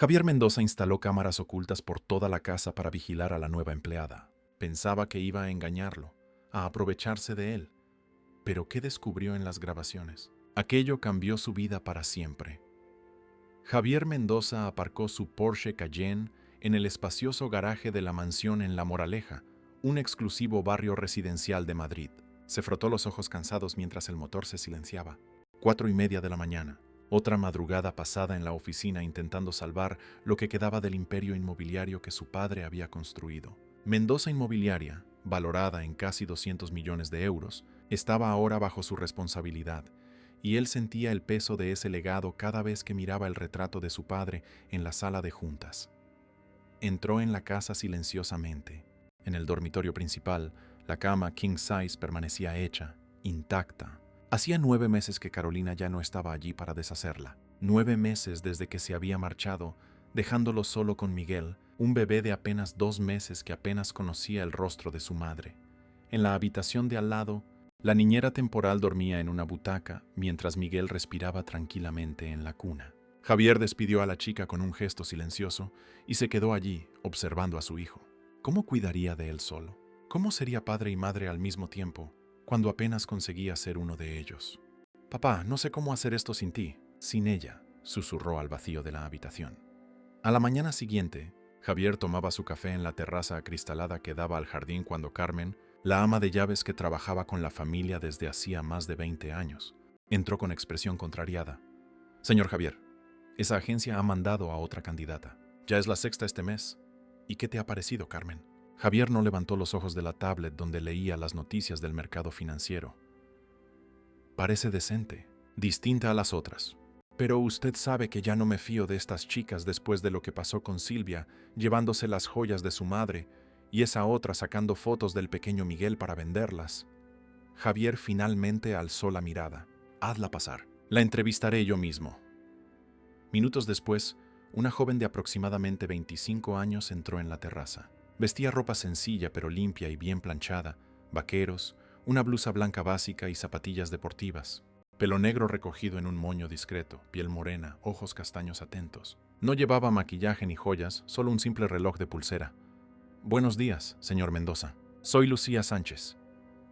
Javier Mendoza instaló cámaras ocultas por toda la casa para vigilar a la nueva empleada. Pensaba que iba a engañarlo, a aprovecharse de él. Pero ¿qué descubrió en las grabaciones? Aquello cambió su vida para siempre. Javier Mendoza aparcó su Porsche Cayenne en el espacioso garaje de la mansión en La Moraleja, un exclusivo barrio residencial de Madrid. Se frotó los ojos cansados mientras el motor se silenciaba. 4:30 de la mañana. Otra madrugada pasada en la oficina intentando salvar lo que quedaba del imperio inmobiliario que su padre había construido. Mendoza Inmobiliaria, valorada en casi 200 millones de euros, estaba ahora bajo su responsabilidad, y él sentía el peso de ese legado cada vez que miraba el retrato de su padre en la sala de juntas. Entró en la casa silenciosamente. En el dormitorio principal, la cama king size permanecía hecha, intacta. Hacía 9 meses que Carolina ya no estaba allí para deshacerla. 9 meses desde que se había marchado, dejándolo solo con Miguel, un bebé de apenas 2 meses que apenas conocía el rostro de su madre. En la habitación de al lado, la niñera temporal dormía en una butaca, mientras Miguel respiraba tranquilamente en la cuna. Javier despidió a la chica con un gesto silencioso y se quedó allí, observando a su hijo. ¿Cómo cuidaría de él solo? ¿Cómo sería padre y madre al mismo tiempo, cuando apenas conseguía ser uno de ellos? «Papá, no sé cómo hacer esto sin ti, sin ella», susurró al vacío de la habitación. A la mañana siguiente, Javier tomaba su café en la terraza acristalada que daba al jardín cuando Carmen, la ama de llaves que trabajaba con la familia desde hacía más de 20 años, entró con expresión contrariada. «Señor Javier, esa agencia ha mandado a otra candidata. Ya es la sexta este mes. ¿Y qué te ha parecido, Carmen?» Javier no levantó los ojos de la tablet donde leía las noticias del mercado financiero. «Parece decente, distinta a las otras. Pero usted sabe que ya no me fío de estas chicas después de lo que pasó con Silvia, llevándose las joyas de su madre, y esa otra sacando fotos del pequeño Miguel para venderlas». Javier finalmente alzó la mirada. «Hazla pasar. La entrevistaré yo mismo». Minutos después, una joven de aproximadamente 25 años entró en la terraza. Vestía ropa sencilla pero limpia y bien planchada, vaqueros, una blusa blanca básica y zapatillas deportivas. Pelo negro recogido en un moño discreto, piel morena, ojos castaños atentos. No llevaba maquillaje ni joyas, solo un simple reloj de pulsera. «Buenos días, señor Mendoza. Soy Lucía Sánchez».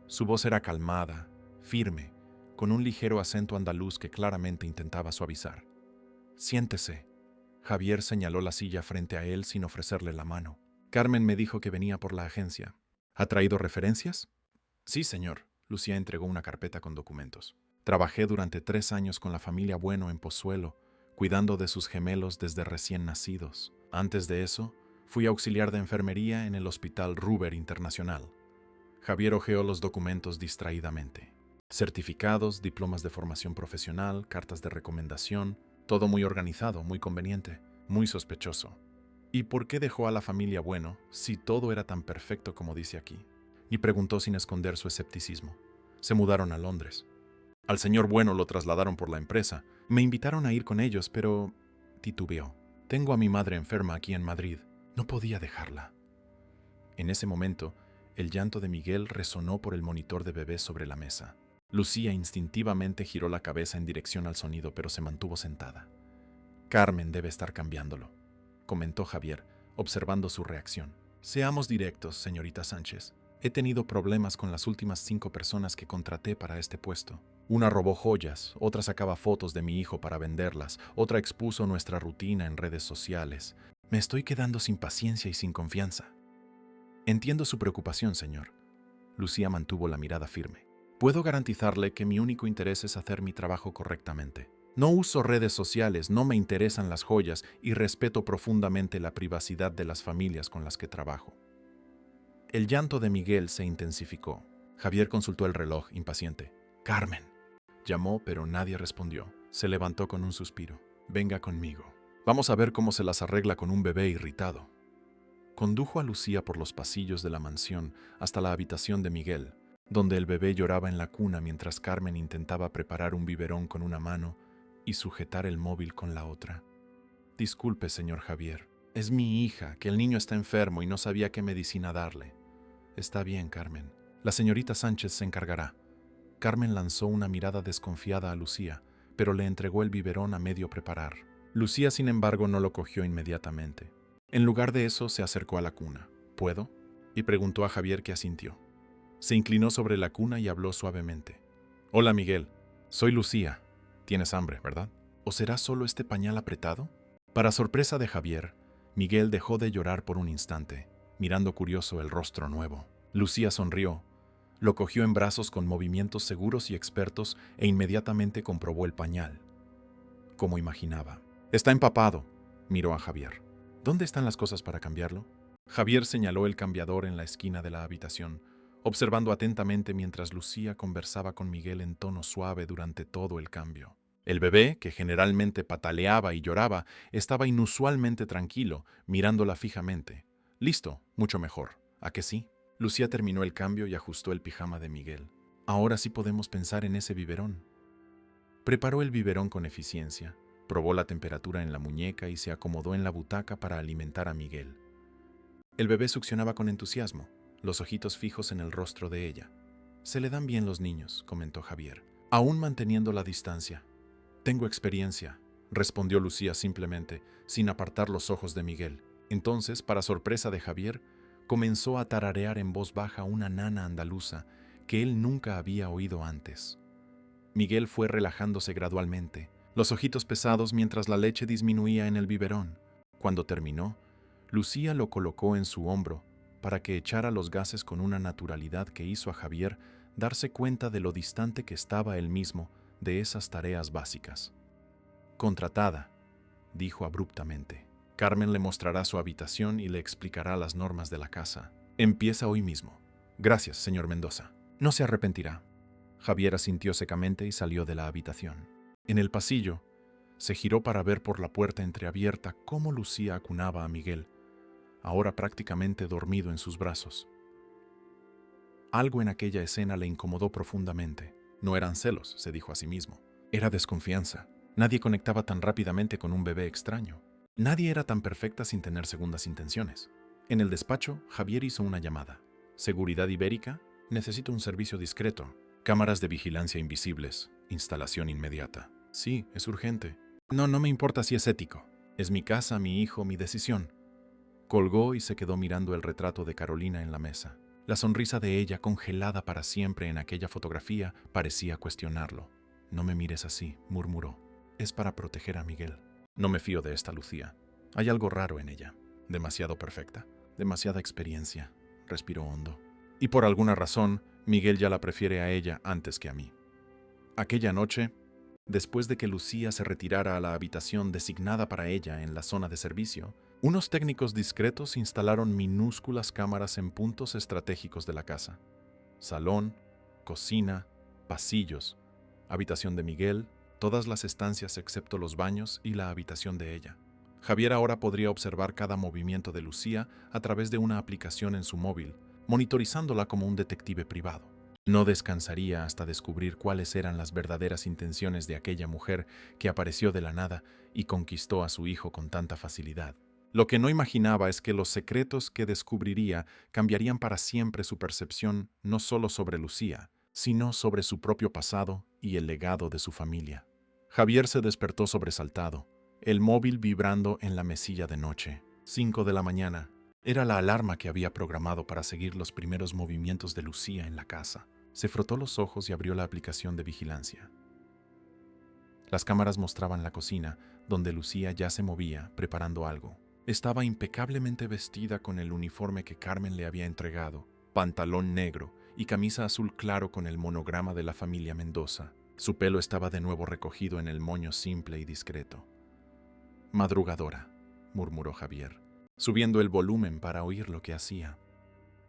Su voz era calmada, firme, con un ligero acento andaluz que claramente intentaba suavizar. «Siéntese». Javier señaló la silla frente a él sin ofrecerle la mano. «Carmen me dijo que venía por la agencia. ¿Ha traído referencias?» «Sí, señor». Lucía entregó una carpeta con documentos. «Trabajé durante 3 años con la familia Bueno en Pozuelo, cuidando de sus gemelos desde recién nacidos. Antes de eso, fui auxiliar de enfermería en el Hospital Ruber Internacional». Javier hojeó los documentos distraídamente. Certificados, diplomas de formación profesional, cartas de recomendación, todo muy organizado, muy conveniente, muy sospechoso. ¿Y por qué dejó a la familia Bueno si todo era tan perfecto como dice aquí? Y preguntó sin esconder su escepticismo. Se mudaron a Londres. Al señor Bueno lo trasladaron por la empresa. Me invitaron a ir con ellos, pero titubeó. Tengo a mi madre enferma aquí en Madrid. No podía dejarla. En ese momento, el llanto de Miguel resonó por el monitor de bebé sobre la mesa. Lucía instintivamente giró la cabeza en dirección al sonido, pero se mantuvo sentada. «Carmen debe estar cambiándolo», comentó Javier, observando su reacción. «Seamos directos, señorita Sánchez. He tenido problemas con las últimas 5 personas que contraté para este puesto. Una robó joyas, otra sacaba fotos de mi hijo para venderlas, otra expuso nuestra rutina en redes sociales. Me estoy quedando sin paciencia y sin confianza». «Entiendo su preocupación, señor». Lucía mantuvo la mirada firme. «Puedo garantizarle que mi único interés es hacer mi trabajo correctamente. No uso redes sociales, no me interesan las joyas y respeto profundamente la privacidad de las familias con las que trabajo». El llanto de Miguel se intensificó. Javier consultó el reloj, impaciente. «Carmen». Llamó, pero nadie respondió. Se levantó con un suspiro. «Venga conmigo. Vamos a ver cómo se las arregla con un bebé irritado». Condujo a Lucía por los pasillos de la mansión hasta la habitación de Miguel, donde el bebé lloraba en la cuna mientras Carmen intentaba preparar un biberón con una mano y sujetar el móvil con la otra. «Disculpe, señor Javier. Es mi hija, que el niño está enfermo y no sabía qué medicina darle». «Está bien, Carmen. La señorita Sánchez se encargará». Carmen lanzó una mirada desconfiada a Lucía, pero le entregó el biberón a medio preparar. Lucía, sin embargo, no lo cogió inmediatamente. En lugar de eso, se acercó a la cuna. ¿Puedo? Y preguntó a Javier, que asintió. Se inclinó sobre la cuna y habló suavemente. Hola, Miguel. Soy Lucía. Tienes hambre, ¿verdad? ¿O será solo este pañal apretado? Para sorpresa de Javier, Miguel dejó de llorar por un instante, mirando curioso el rostro nuevo. Lucía sonrió, lo cogió en brazos con movimientos seguros y expertos e inmediatamente comprobó el pañal. Como imaginaba. Está empapado, miró a Javier. ¿Dónde están las cosas para cambiarlo? Javier señaló el cambiador en la esquina de la habitación, observando atentamente mientras Lucía conversaba con Miguel en tono suave durante todo el cambio. El bebé, que generalmente pataleaba y lloraba, estaba inusualmente tranquilo, mirándola fijamente. Listo, mucho mejor. ¿A que sí? Lucía terminó el cambio y ajustó el pijama de Miguel. Ahora sí podemos pensar en ese biberón. Preparó el biberón con eficiencia, probó la temperatura en la muñeca y se acomodó en la butaca para alimentar a Miguel. El bebé succionaba con entusiasmo, los ojitos fijos en el rostro de ella. Se le dan bien los niños, comentó Javier, aún manteniendo la distancia. Tengo experiencia, respondió Lucía simplemente, sin apartar los ojos de Miguel. Entonces, para sorpresa de Javier, comenzó a tararear en voz baja una nana andaluza que él nunca había oído antes. Miguel fue relajándose gradualmente, los ojitos pesados mientras la leche disminuía en el biberón. Cuando terminó, Lucía lo colocó en su hombro para que echara los gases con una naturalidad que hizo a Javier darse cuenta de lo distante que estaba él mismo de esas tareas básicas. Contratada, dijo abruptamente. Carmen le mostrará su habitación y le explicará las normas de la casa. Empieza hoy mismo. Gracias, señor Mendoza. No se arrepentirá. Javier asintió secamente y salió de la habitación. En el pasillo, se giró para ver por la puerta entreabierta cómo Lucía acunaba a Miguel, ahora prácticamente dormido en sus brazos. Algo en aquella escena le incomodó profundamente. No eran celos, se dijo a sí mismo. Era desconfianza. Nadie conectaba tan rápidamente con un bebé extraño. Nadie era tan perfecta sin tener segundas intenciones. En el despacho, Javier hizo una llamada. Seguridad Ibérica, necesito un servicio discreto. Cámaras de vigilancia invisibles. Instalación inmediata. Sí, es urgente. No me importa si es ético. Es mi casa, mi hijo, mi decisión. Colgó y se quedó mirando el retrato de Carolina en la mesa. La sonrisa de ella, congelada para siempre en aquella fotografía, parecía cuestionarlo. No me mires así, murmuró. Es para proteger a Miguel. No me fío de esta Lucía. Hay algo raro en ella. Demasiado perfecta. Demasiada experiencia. Respiró hondo. Y por alguna razón, Miguel ya la prefiere a ella antes que a mí. Aquella noche, después de que Lucía se retirara a la habitación designada para ella en la zona de servicio, unos técnicos discretos instalaron minúsculas cámaras en puntos estratégicos de la casa. Salón, cocina, pasillos, habitación de Miguel, todas las estancias excepto los baños y la habitación de ella. Javier ahora podría observar cada movimiento de Lucía a través de una aplicación en su móvil, monitorizándola como un detective privado. No descansaría hasta descubrir cuáles eran las verdaderas intenciones de aquella mujer que apareció de la nada y conquistó a su hijo con tanta facilidad. Lo que no imaginaba es que los secretos que descubriría cambiarían para siempre su percepción no solo sobre Lucía, sino sobre su propio pasado y el legado de su familia. Javier se despertó sobresaltado, el móvil vibrando en la mesilla de noche. 5 de la mañana. Era la alarma que había programado para seguir los primeros movimientos de Lucía en la casa. Se frotó los ojos y abrió la aplicación de vigilancia. Las cámaras mostraban la cocina, donde Lucía ya se movía, preparando algo. Estaba impecablemente vestida con el uniforme que Carmen le había entregado, pantalón negro y camisa azul claro con el monograma de la familia Mendoza. Su pelo estaba de nuevo recogido en el moño simple y discreto. Madrugadora, murmuró Javier, subiendo el volumen para oír lo que hacía.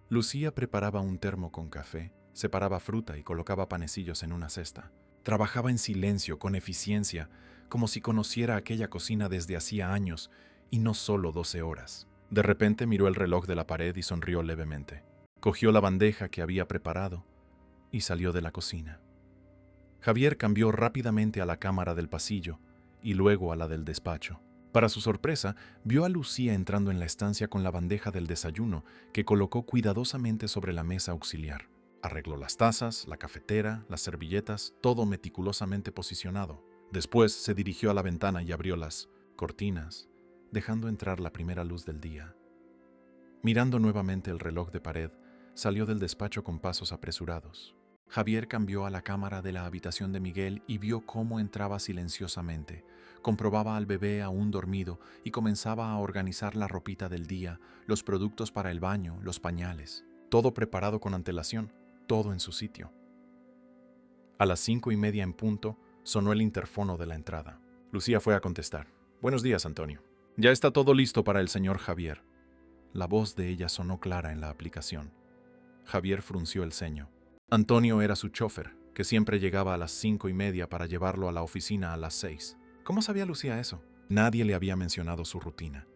Lucía preparaba un termo con café, separaba fruta y colocaba panecillos en una cesta. Trabajaba en silencio, con eficiencia, como si conociera aquella cocina desde hacía años, y no solo 12 horas. De repente miró el reloj de la pared y sonrió levemente. Cogió la bandeja que había preparado y salió de la cocina. Javier cambió rápidamente a la cámara del pasillo y luego a la del despacho. Para su sorpresa, vio a Lucía entrando en la estancia con la bandeja del desayuno que colocó cuidadosamente sobre la mesa auxiliar. Arregló las tazas, la cafetera, las servilletas, todo meticulosamente posicionado. Después se dirigió a la ventana y abriólas, cortinas, dejando entrar la primera luz del día. Mirando nuevamente el reloj de pared, salió del despacho con pasos apresurados. Javier cambió a la cámara de la habitación de Miguel y vio cómo entraba silenciosamente. Comprobaba al bebé aún dormido y comenzaba a organizar la ropita del día, los productos para el baño, los pañales. Todo preparado con antelación, todo en su sitio. A las 5:30 en punto, sonó el interfono de la entrada. Lucía fue a contestar. «Buenos días, Antonio. Ya está todo listo para el señor Javier». La voz de ella sonó clara en la aplicación. Javier frunció el ceño. Antonio era su chofer, que siempre llegaba a las 5:30 para llevarlo a la oficina a las 6. ¿Cómo sabía Lucía eso? Nadie le había mencionado su rutina.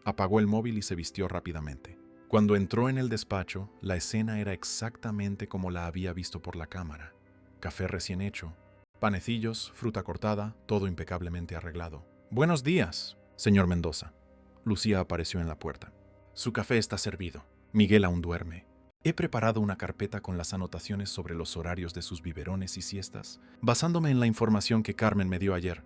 Apagó el móvil y se vistió rápidamente. Cuando entró en el despacho, la escena era exactamente como la había visto por la cámara. Café recién hecho, panecillos, fruta cortada, todo impecablemente arreglado. «Buenos días, señor Mendoza». Lucía apareció en la puerta. «Su café está servido. Miguel aún duerme. He preparado una carpeta con las anotaciones sobre los horarios de sus biberones y siestas, basándome en la información que Carmen me dio ayer».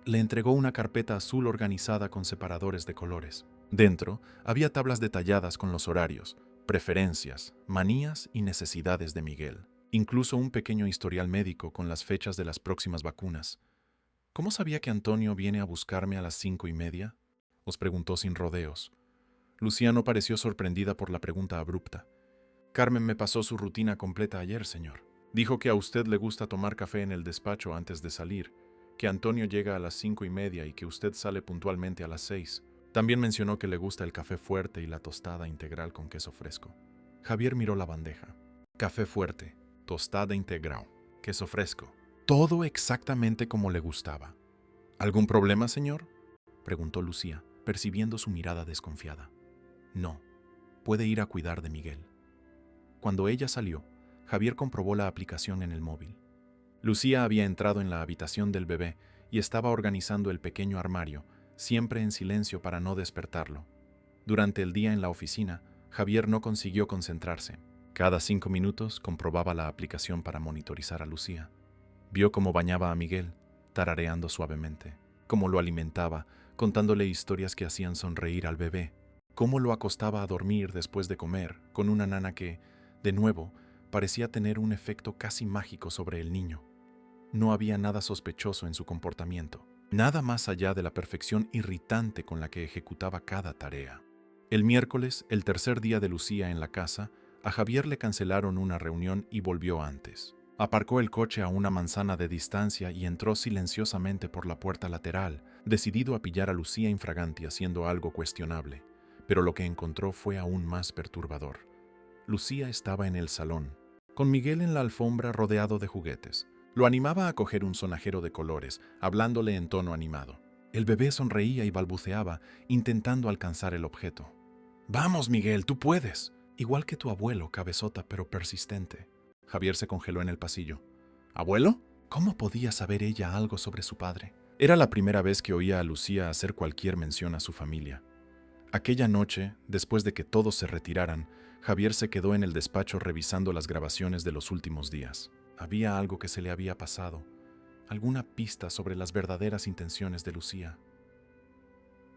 Le entregó una carpeta azul organizada con separadores de colores. Dentro había tablas detalladas con los horarios, preferencias, manías y necesidades de Miguel. Incluso un pequeño historial médico con las fechas de las próximas vacunas. «¿Cómo sabía que Antonio viene a buscarme a las 5:30?» os preguntó sin rodeos. Lucía no pareció sorprendida por la pregunta abrupta. «Carmen me pasó su rutina completa ayer, señor. Dijo que a usted le gusta tomar café en el despacho antes de salir, que Antonio llega a las 5:30 y que usted sale puntualmente a las 6. También mencionó que le gusta el café fuerte y la tostada integral con queso fresco». Javier miró la bandeja. Café fuerte, tostada integral, queso fresco. Todo exactamente como le gustaba. «¿Algún problema, señor?», preguntó Lucía, percibiendo su mirada desconfiada. «No, puede ir a cuidar de Miguel». Cuando ella salió, Javier comprobó la aplicación en el móvil. Lucía había entrado en la habitación del bebé y estaba organizando el pequeño armario, siempre en silencio para no despertarlo. Durante el día en la oficina, Javier no consiguió concentrarse. Cada 5 minutos comprobaba la aplicación para monitorizar a Lucía. Vio cómo bañaba a Miguel, tarareando suavemente, cómo lo alimentaba, contándole historias que hacían sonreír al bebé, cómo lo acostaba a dormir después de comer, con una nana que, de nuevo, parecía tener un efecto casi mágico sobre el niño. No había nada sospechoso en su comportamiento, nada más allá de la perfección irritante con la que ejecutaba cada tarea. El miércoles, el tercer día de Lucía en la casa, a Javier le cancelaron una reunión y volvió antes. Aparcó el coche a una manzana de distancia y entró silenciosamente por la puerta lateral, decidido a pillar a Lucía infraganti haciendo algo cuestionable. Pero lo que encontró fue aún más perturbador. Lucía estaba en el salón, con Miguel en la alfombra rodeado de juguetes. Lo animaba a coger un sonajero de colores, hablándole en tono animado. El bebé sonreía y balbuceaba, intentando alcanzar el objeto. «Vamos, Miguel, tú puedes», igual que tu abuelo, cabezota pero persistente. Javier se congeló en el pasillo. ¿Abuelo? ¿Cómo podía saber ella algo sobre su padre? Era la primera vez que oía a Lucía hacer cualquier mención a su familia. Aquella noche, después de que todos se retiraran, Javier se quedó en el despacho revisando las grabaciones de los últimos días. Había algo que se le había pasado, alguna pista sobre las verdaderas intenciones de Lucía.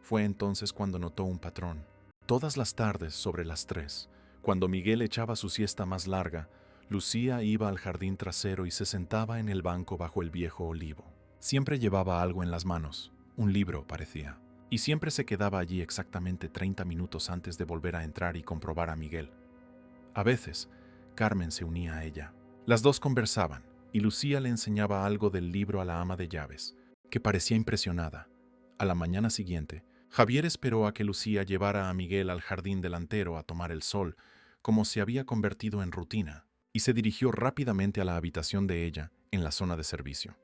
Fue entonces cuando notó un patrón. Todas las tardes, sobre las 3, cuando Miguel echaba su siesta más larga, Lucía iba al jardín trasero y se sentaba en el banco bajo el viejo olivo. Siempre llevaba algo en las manos, un libro parecía, y siempre se quedaba allí exactamente 30 minutos antes de volver a entrar y comprobar a Miguel. A veces, Carmen se unía a ella. Las dos conversaban, y Lucía le enseñaba algo del libro a la ama de llaves, que parecía impresionada. A la mañana siguiente, Javier esperó a que Lucía llevara a Miguel al jardín delantero a tomar el sol, como se había convertido en rutina, y se dirigió rápidamente a la habitación de ella, en la zona de servicio.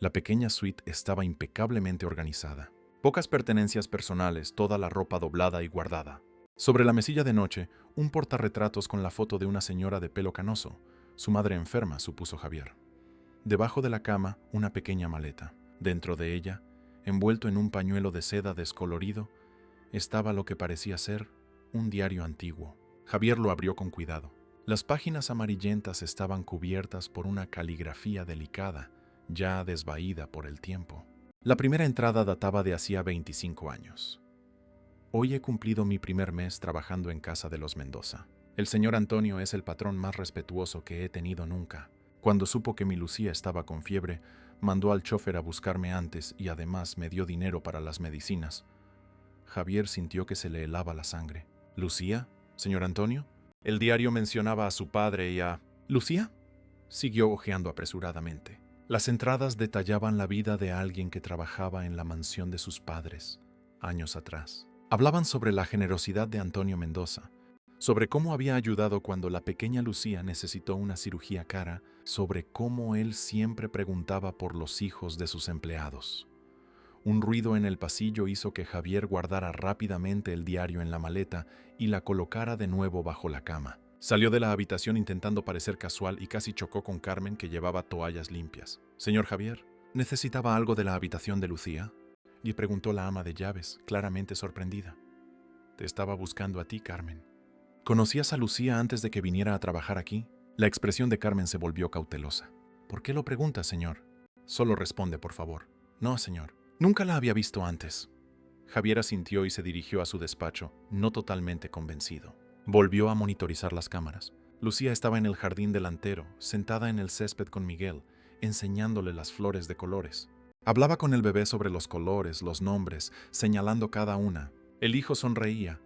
La pequeña suite estaba impecablemente organizada. Pocas pertenencias personales, toda la ropa doblada y guardada. Sobre la mesilla de noche, un portarretratos con la foto de una señora de pelo canoso, su madre enferma, supuso Javier. Debajo de la cama, una pequeña maleta. Dentro de ella, envuelto en un pañuelo de seda descolorido, estaba lo que parecía ser un diario antiguo. Javier lo abrió con cuidado. Las páginas amarillentas estaban cubiertas por una caligrafía delicada, ya desvaída por el tiempo. La primera entrada databa de hacía 25 años. Hoy he cumplido mi primer mes trabajando en casa de los Mendoza. El señor Antonio es el patrón más respetuoso que he tenido nunca. Cuando supo que mi Lucía estaba con fiebre, mandó al chofer a buscarme antes y además me dio dinero para las medicinas. Javier sintió que se le helaba la sangre. ¿Lucía, señor Antonio? El diario mencionaba a su padre y a... ¿Lucía? Siguió hojeando apresuradamente. Las entradas detallaban la vida de alguien que trabajaba en la mansión de sus padres, años atrás. Hablaban sobre la generosidad de Antonio Mendoza, sobre cómo había ayudado cuando la pequeña Lucía necesitó una cirugía cara, sobre cómo él siempre preguntaba por los hijos de sus empleados. Un ruido en el pasillo hizo que Javier guardara rápidamente el diario en la maleta y la colocara de nuevo bajo la cama. Salió de la habitación intentando parecer casual y casi chocó con Carmen, que llevaba toallas limpias. «Señor Javier, ¿necesitaba algo de la habitación de Lucía?», y preguntó la ama de llaves, claramente sorprendida. «Te estaba buscando a ti, Carmen». «¿Conocías a Lucía antes de que viniera a trabajar aquí?». La expresión de Carmen se volvió cautelosa. «¿Por qué lo pregunta, señor?». «Solo responde, por favor». «No, señor. Nunca la había visto antes». Javier asintió y se dirigió a su despacho, no totalmente convencido. Volvió a monitorizar las cámaras. Lucía estaba en el jardín delantero, sentada en el césped con Miguel, enseñándole las flores de colores. Hablaba con el bebé sobre los colores, los nombres, señalando cada una. El hijo sonreía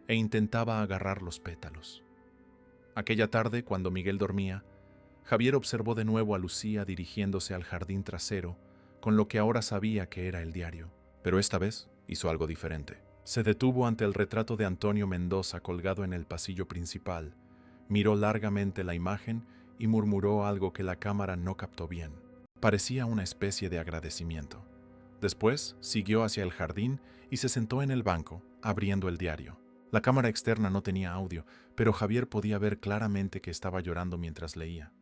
e intentaba agarrar los pétalos. Aquella tarde, cuando Miguel dormía, Javier observó de nuevo a Lucía dirigiéndose al jardín trasero, con lo que ahora sabía que era el diario. Pero esta vez hizo algo diferente. Se detuvo ante el retrato de Antonio Mendoza colgado en el pasillo principal, miró largamente la imagen y murmuró algo que la cámara no captó bien. Parecía una especie de agradecimiento. Después siguió hacia el jardín y se sentó en el banco, abriendo el diario. La cámara externa no tenía audio, pero Javier podía ver claramente que estaba llorando mientras leía.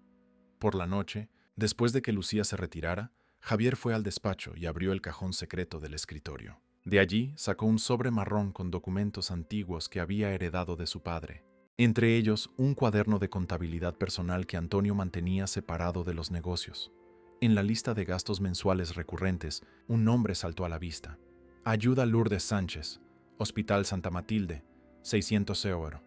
Por la noche, después de que Lucía se retirara, Javier fue al despacho y abrió el cajón secreto del escritorio. De allí sacó un sobre marrón con documentos antiguos que había heredado de su padre. Entre ellos, un cuaderno de contabilidad personal que Antonio mantenía separado de los negocios. En la lista de gastos mensuales recurrentes, un nombre saltó a la vista. Ayuda Lourdes Sánchez, Hospital Santa Matilde, 600 €.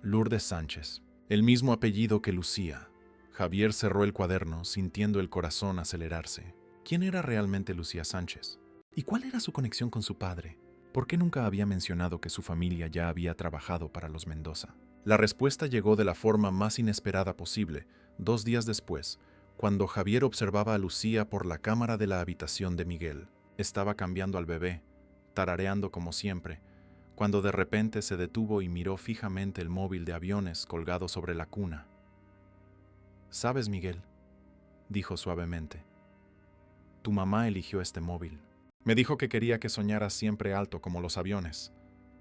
Lourdes Sánchez, el mismo apellido que Lucía. Javier cerró el cuaderno, sintiendo el corazón acelerarse. ¿Quién era realmente Lucía Sánchez? ¿Y cuál era su conexión con su padre? ¿Por qué nunca había mencionado que su familia ya había trabajado para los Mendoza? La respuesta llegó de la forma más inesperada posible, 2 días después, cuando Javier observaba a Lucía por la cámara de la habitación de Miguel. Estaba cambiando al bebé, tarareando como siempre, cuando de repente se detuvo y miró fijamente el móvil de aviones colgado sobre la cuna. «¿Sabes, Miguel?», dijo suavemente. «Tu mamá eligió este móvil. Me dijo que quería que soñaras siempre alto como los aviones».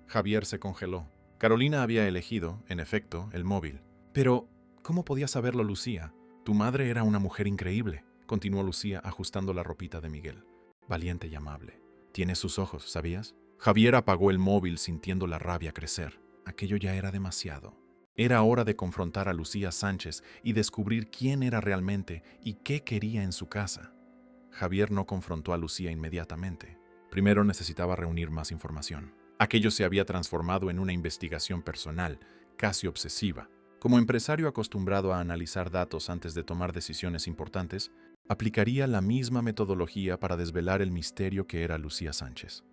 Javier se congeló. Carolina había elegido, en efecto, el móvil. «Pero, ¿cómo podía saberlo, Lucía? Tu madre era una mujer increíble», continuó Lucía ajustando la ropita de Miguel. «Valiente y amable. Tiene sus ojos, ¿sabías?». Javier apagó el móvil sintiendo la rabia crecer. Aquello ya era demasiado. Era hora de confrontar a Lucía Sánchez y descubrir quién era realmente y qué quería en su casa. Javier no confrontó a Lucía inmediatamente. Primero necesitaba reunir más información. Aquello se había transformado en una investigación personal, casi obsesiva. Como empresario acostumbrado a analizar datos antes de tomar decisiones importantes, aplicaría la misma metodología para desvelar el misterio que era Lucía Sánchez.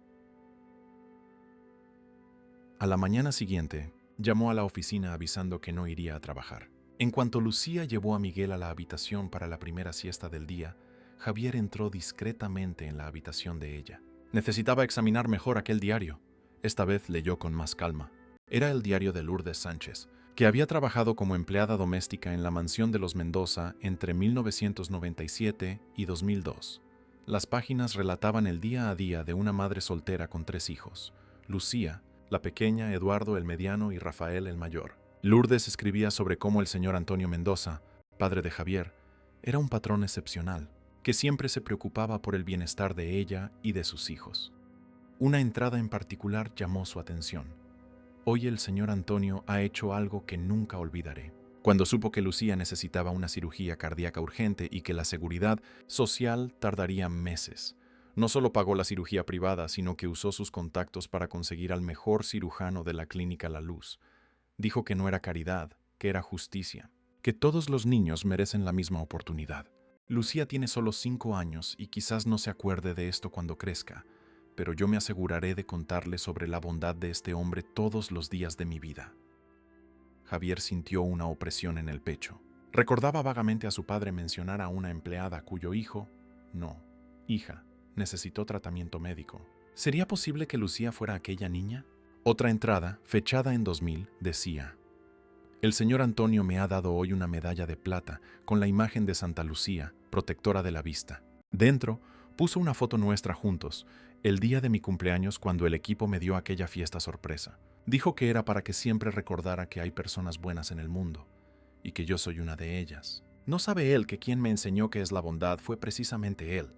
A la mañana siguiente, llamó a la oficina avisando que no iría a trabajar. En cuanto Lucía llevó a Miguel a la habitación para la primera siesta del día, Javier entró discretamente en la habitación de ella. Necesitaba examinar mejor aquel diario. Esta vez leyó con más calma. Era el diario de Lourdes Sánchez, que había trabajado como empleada doméstica en la mansión de los Mendoza entre 1997 y 2002. Las páginas relataban el día a día de una madre soltera con 3 hijos: Lucía, la pequeña, Eduardo el mediano y Rafael el mayor. Lourdes escribía sobre cómo el señor Antonio Mendoza, padre de Javier, era un patrón excepcional, que siempre se preocupaba por el bienestar de ella y de sus hijos. Una entrada en particular llamó su atención. «Hoy el señor Antonio ha hecho algo que nunca olvidaré». Cuando supo que Lucía necesitaba una cirugía cardíaca urgente y que la seguridad social tardaría meses, No solo pagó la cirugía privada, sino que usó sus contactos para conseguir al mejor cirujano de la clínica La Luz. Dijo que no era caridad, que era justicia, que todos los niños merecen la misma oportunidad. Lucía tiene solo 5 años y quizás no se acuerde de esto cuando crezca, pero yo me aseguraré de contarle sobre la bondad de este hombre todos los días de mi vida. Javier sintió una opresión en el pecho. Recordaba vagamente a su padre mencionar a una empleada cuyo hija, necesitó tratamiento médico. ¿Sería posible que Lucía fuera aquella niña? Otra entrada, fechada en 2000, decía: el señor Antonio me ha dado hoy una medalla de plata con la imagen de Santa Lucía, protectora de la vista. Dentro, puso una foto nuestra juntos, el día de mi cumpleaños cuando el equipo me dio aquella fiesta sorpresa. Dijo que era para que siempre recordara que hay personas buenas en el mundo, y que yo soy una de ellas. No sabe él que quien me enseñó qué es la bondad fue precisamente él.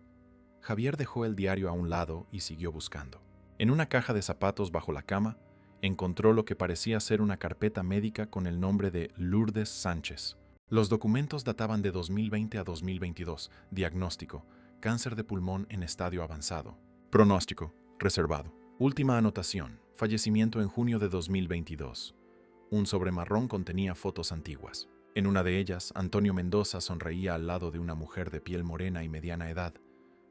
Javier dejó el diario a un lado y siguió buscando. En una caja de zapatos bajo la cama, encontró lo que parecía ser una carpeta médica con el nombre de Lourdes Sánchez. Los documentos databan de 2020 a 2022. Diagnóstico: cáncer de pulmón en estadio avanzado. Pronóstico: reservado. Última anotación: fallecimiento en junio de 2022. Un sobre marrón contenía fotos antiguas. En una de ellas, Antonio Mendoza sonreía al lado de una mujer de piel morena y mediana edad.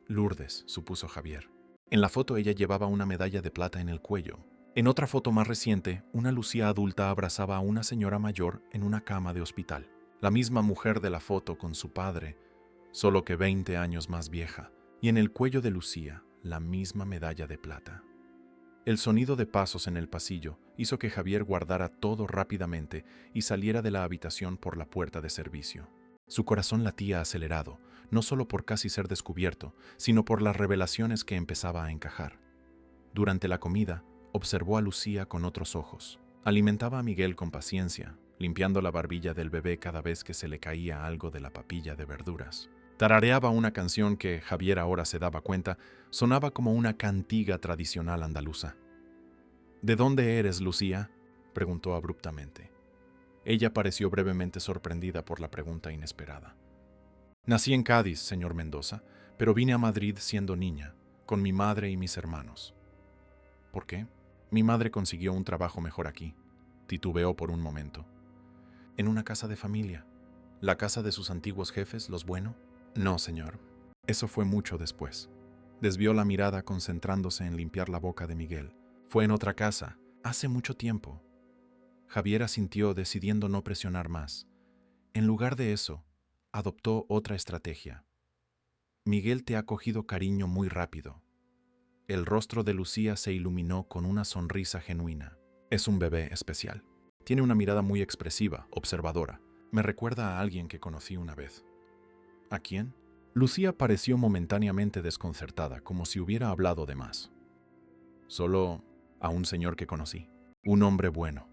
Lourdes, supuso Javier. En la foto ella llevaba una medalla de plata en el cuello. En otra foto más reciente, una Lucía adulta abrazaba a una señora mayor en una cama de hospital. La misma mujer de la foto con su padre, solo que 20 años más vieja, y en el cuello de Lucía, la misma medalla de plata. El sonido de pasos en el pasillo hizo que Javier guardara todo rápidamente y saliera de la habitación por la puerta de servicio. Su corazón latía acelerado, no solo por casi ser descubierto, sino por las revelaciones que empezaba a encajar. Durante la comida, observó a Lucía con otros ojos. Alimentaba a Miguel con paciencia, limpiando la barbilla del bebé cada vez que se le caía algo de la papilla de verduras. Tarareaba una canción que, Javier ahora se daba cuenta, sonaba como una cantiga tradicional andaluza. ¿De dónde eres, Lucía?, preguntó abruptamente. Ella pareció brevemente sorprendida por la pregunta inesperada. Nací en Cádiz, señor Mendoza, pero vine a Madrid siendo niña, con mi madre y mis hermanos. ¿Por qué? Mi madre consiguió un trabajo mejor aquí. Titubeó por un momento. ¿En una casa de familia? ¿La casa de sus antiguos jefes, los Bueno? No, señor. Eso fue mucho después. Desvió la mirada concentrándose en limpiar la boca de Miguel. Fue en otra casa, hace mucho tiempo. Javier asintió, decidiendo no presionar más. En lugar de eso, adoptó otra estrategia. Miguel te ha cogido cariño muy rápido. El rostro de Lucía se iluminó con una sonrisa genuina. Es un bebé especial. Tiene una mirada muy expresiva, observadora. Me recuerda a alguien que conocí una vez. ¿A quién? Lucía pareció momentáneamente desconcertada, como si hubiera hablado de más. Solo a un señor que conocí. Un hombre bueno.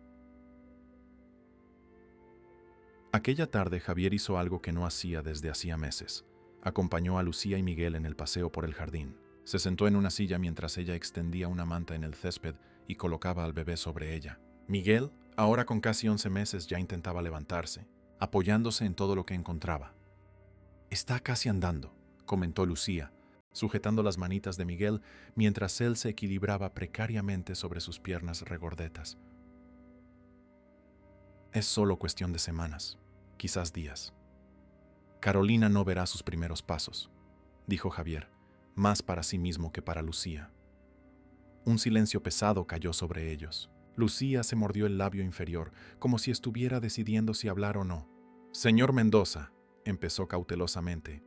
Aquella tarde Javier hizo algo que no hacía desde hacía meses. Acompañó a Lucía y Miguel en el paseo por el jardín. Se sentó en una silla mientras ella extendía una manta en el césped y colocaba al bebé sobre ella. Miguel, ahora con casi 11 meses, ya intentaba levantarse, apoyándose en todo lo que encontraba. «Está casi andando», comentó Lucía, sujetando las manitas de Miguel mientras él se equilibraba precariamente sobre sus piernas regordetas. «Es solo cuestión de semanas, quizás días. Carolina no verá sus primeros pasos», dijo Javier, más para sí mismo que para Lucía. Un silencio pesado cayó sobre ellos. Lucía se mordió el labio inferior, como si estuviera decidiendo si hablar o no. «Señor Mendoza», empezó cautelosamente,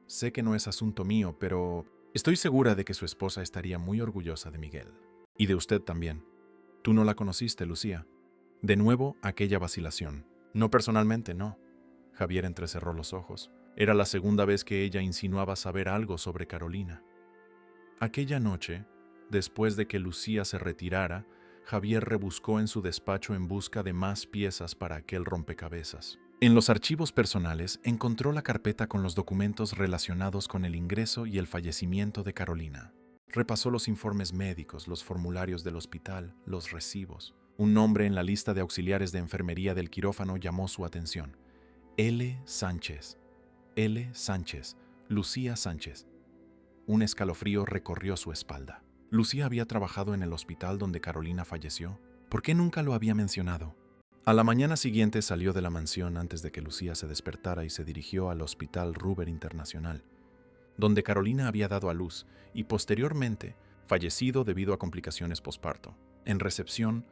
«sé que no es asunto mío, pero estoy segura de que su esposa estaría muy orgullosa de Miguel. Y de usted también. Tú no la conociste, Lucía». De nuevo, aquella vacilación. «No personalmente, no». Javier entrecerró los ojos. Era la segunda vez que ella insinuaba saber algo sobre Carolina. Aquella noche, después de que Lucía se retirara, Javier rebuscó en su despacho en busca de más piezas para aquel rompecabezas. En los archivos personales encontró la carpeta con los documentos relacionados con el ingreso y el fallecimiento de Carolina. Repasó los informes médicos, los formularios del hospital, los recibos. Un nombre en la lista de auxiliares de enfermería del quirófano llamó su atención. L. Sánchez. L. Sánchez. Lucía Sánchez. Un escalofrío recorrió su espalda. Lucía había trabajado en el hospital donde Carolina falleció. ¿Por qué nunca lo había mencionado? A la mañana siguiente salió de la mansión antes de que Lucía se despertara y se dirigió al Hospital Ruber Internacional, donde Carolina había dado a luz y posteriormente fallecido debido a complicaciones posparto. En recepción,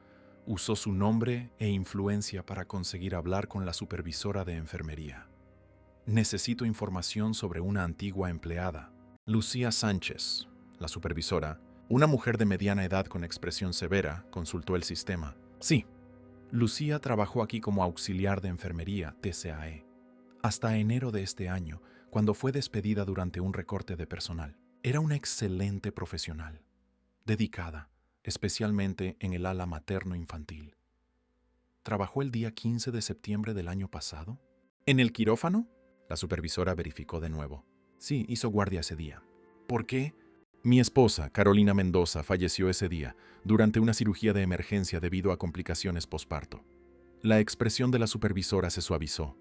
usó su nombre e influencia para conseguir hablar con la supervisora de enfermería. Necesito información sobre una antigua empleada, Lucía Sánchez. La supervisora, una mujer de mediana edad con expresión severa, consultó el sistema. Sí, Lucía trabajó aquí como auxiliar de enfermería, TCAE, hasta enero de este año, cuando fue despedida durante un recorte de personal. Era una excelente profesional, dedicada, especialmente en el ala materno-infantil. ¿Trabajó el día 15 de septiembre del año pasado? ¿En el quirófano? La supervisora verificó de nuevo. Sí, hizo guardia ese día. ¿Por qué? Mi esposa, Carolina Mendoza, falleció ese día, durante una cirugía de emergencia debido a complicaciones posparto. La expresión de la supervisora se suavizó.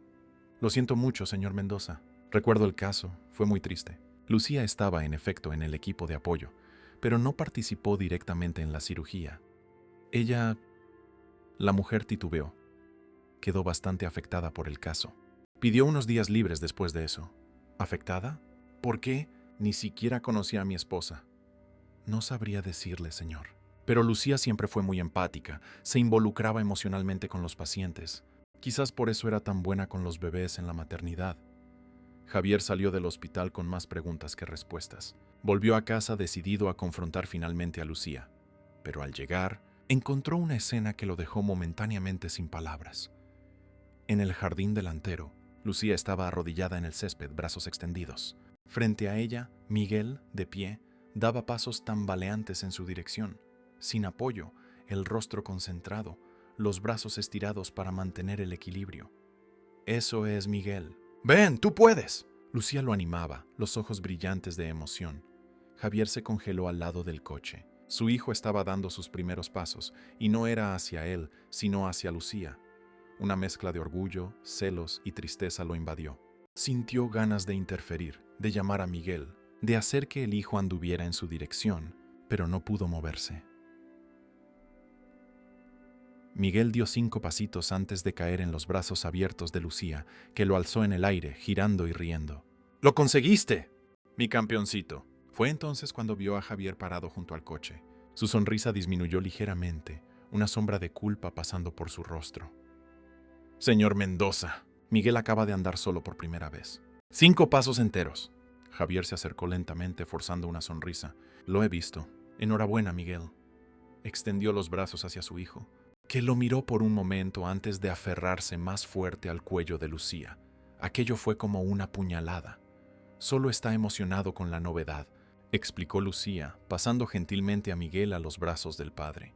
Lo siento mucho, señor Mendoza. Recuerdo el caso, fue muy triste. Lucía estaba, en efecto, en el equipo de apoyo, pero no participó directamente en la cirugía. Ella... La mujer titubeó. Quedó bastante afectada por el caso. Pidió unos días libres después de eso. ¿Afectada? ¿Por qué? Ni siquiera conocía a mi esposa. No sabría decirle, señor. Pero Lucía siempre fue muy empática, se involucraba emocionalmente con los pacientes. Quizás por eso era tan buena con los bebés en la maternidad. Javier salió del hospital con más preguntas que respuestas. Volvió a casa decidido a confrontar finalmente a Lucía. Pero al llegar, encontró una escena que lo dejó momentáneamente sin palabras. En el jardín delantero, Lucía estaba arrodillada en el césped, brazos extendidos. Frente a ella, Miguel, de pie, daba pasos tambaleantes en su dirección, sin apoyo, el rostro concentrado, los brazos estirados para mantener el equilibrio. Eso es Miguel. ¡Ven, tú puedes! Lucía lo animaba, los ojos brillantes de emoción. Javier se congeló al lado del coche. Su hijo estaba dando sus primeros pasos, y no era hacia él, sino hacia Lucía. Una mezcla de orgullo, celos y tristeza lo invadió. Sintió ganas de interferir, de llamar a Miguel, de hacer que el hijo anduviera en su dirección, pero no pudo moverse. Miguel dio 5 pasitos antes de caer en los brazos abiertos de Lucía, que lo alzó en el aire, girando y riendo. ¡Lo conseguiste! Mi campeoncito. Fue entonces cuando vio a Javier parado junto al coche. Su sonrisa disminuyó ligeramente, una sombra de culpa pasando por su rostro. Señor Mendoza. Miguel acaba de andar solo por primera vez. 5 pasos enteros. Javier se acercó lentamente, forzando una sonrisa. Lo he visto. Enhorabuena, Miguel. Extendió los brazos hacia su hijo, que lo miró por un momento antes de aferrarse más fuerte al cuello de Lucía. Aquello fue como una puñalada. Solo está emocionado con la novedad, explicó Lucía, pasando gentilmente a Miguel a los brazos del padre.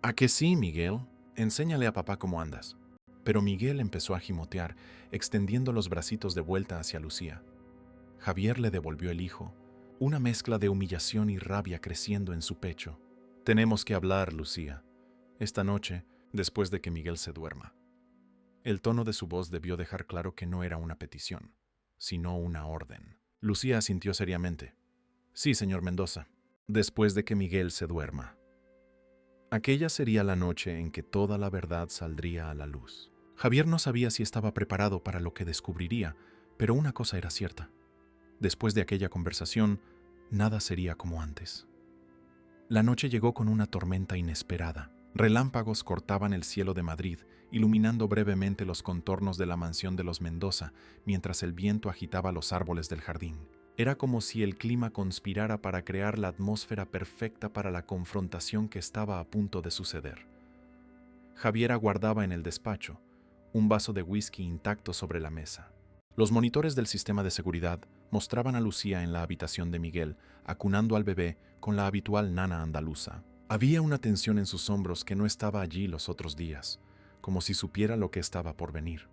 ¿A que sí, Miguel? Enséñale a papá cómo andas. Pero Miguel empezó a gimotear, extendiendo los bracitos de vuelta hacia Lucía. Javier le devolvió el hijo, una mezcla de humillación y rabia creciendo en su pecho. Tenemos que hablar, Lucía. Esta noche, después de que Miguel se duerma. El tono de su voz debió dejar claro que no era una petición, sino una orden. Lucía asintió seriamente. Sí, señor Mendoza, después de que Miguel se duerma. Aquella sería la noche en que toda la verdad saldría a la luz. Javier no sabía si estaba preparado para lo que descubriría, pero una cosa era cierta. Después de aquella conversación, nada sería como antes. La noche llegó con una tormenta inesperada. Relámpagos cortaban el cielo de Madrid, iluminando brevemente los contornos de la mansión de los Mendoza, mientras el viento agitaba los árboles del jardín. Era como si el clima conspirara para crear la atmósfera perfecta para la confrontación que estaba a punto de suceder. Javier aguardaba en el despacho, un vaso de whisky intacto sobre la mesa. Los monitores del sistema de seguridad mostraban a Lucía en la habitación de Miguel, acunando al bebé con la habitual nana andaluza. Había una tensión en sus hombros que no estaba allí los otros días, como si supiera lo que estaba por venir.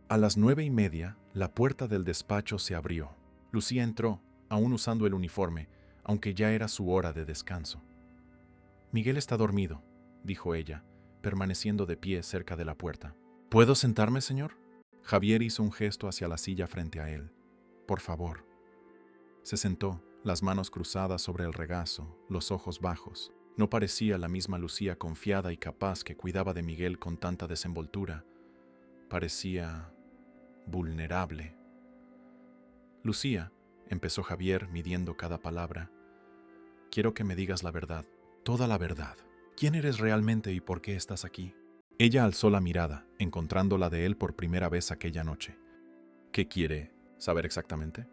A las 9:30, la puerta del despacho se abrió. Lucía entró, aún usando el uniforme, aunque ya era su hora de descanso. Miguel está dormido, dijo ella, permaneciendo de pie cerca de la puerta. ¿Puedo sentarme, señor? Javier hizo un gesto hacia la silla frente a él. Por favor. Se sentó, las manos cruzadas sobre el regazo, los ojos bajos. No parecía la misma Lucía confiada y capaz que cuidaba de Miguel con tanta desenvoltura. Parecía vulnerable. Lucía, empezó Javier midiendo cada palabra, quiero que me digas la verdad, toda la verdad. ¿Quién eres realmente y por qué estás aquí? Ella alzó la mirada, encontrándola de él por primera vez aquella noche. ¿Qué quiere saber exactamente?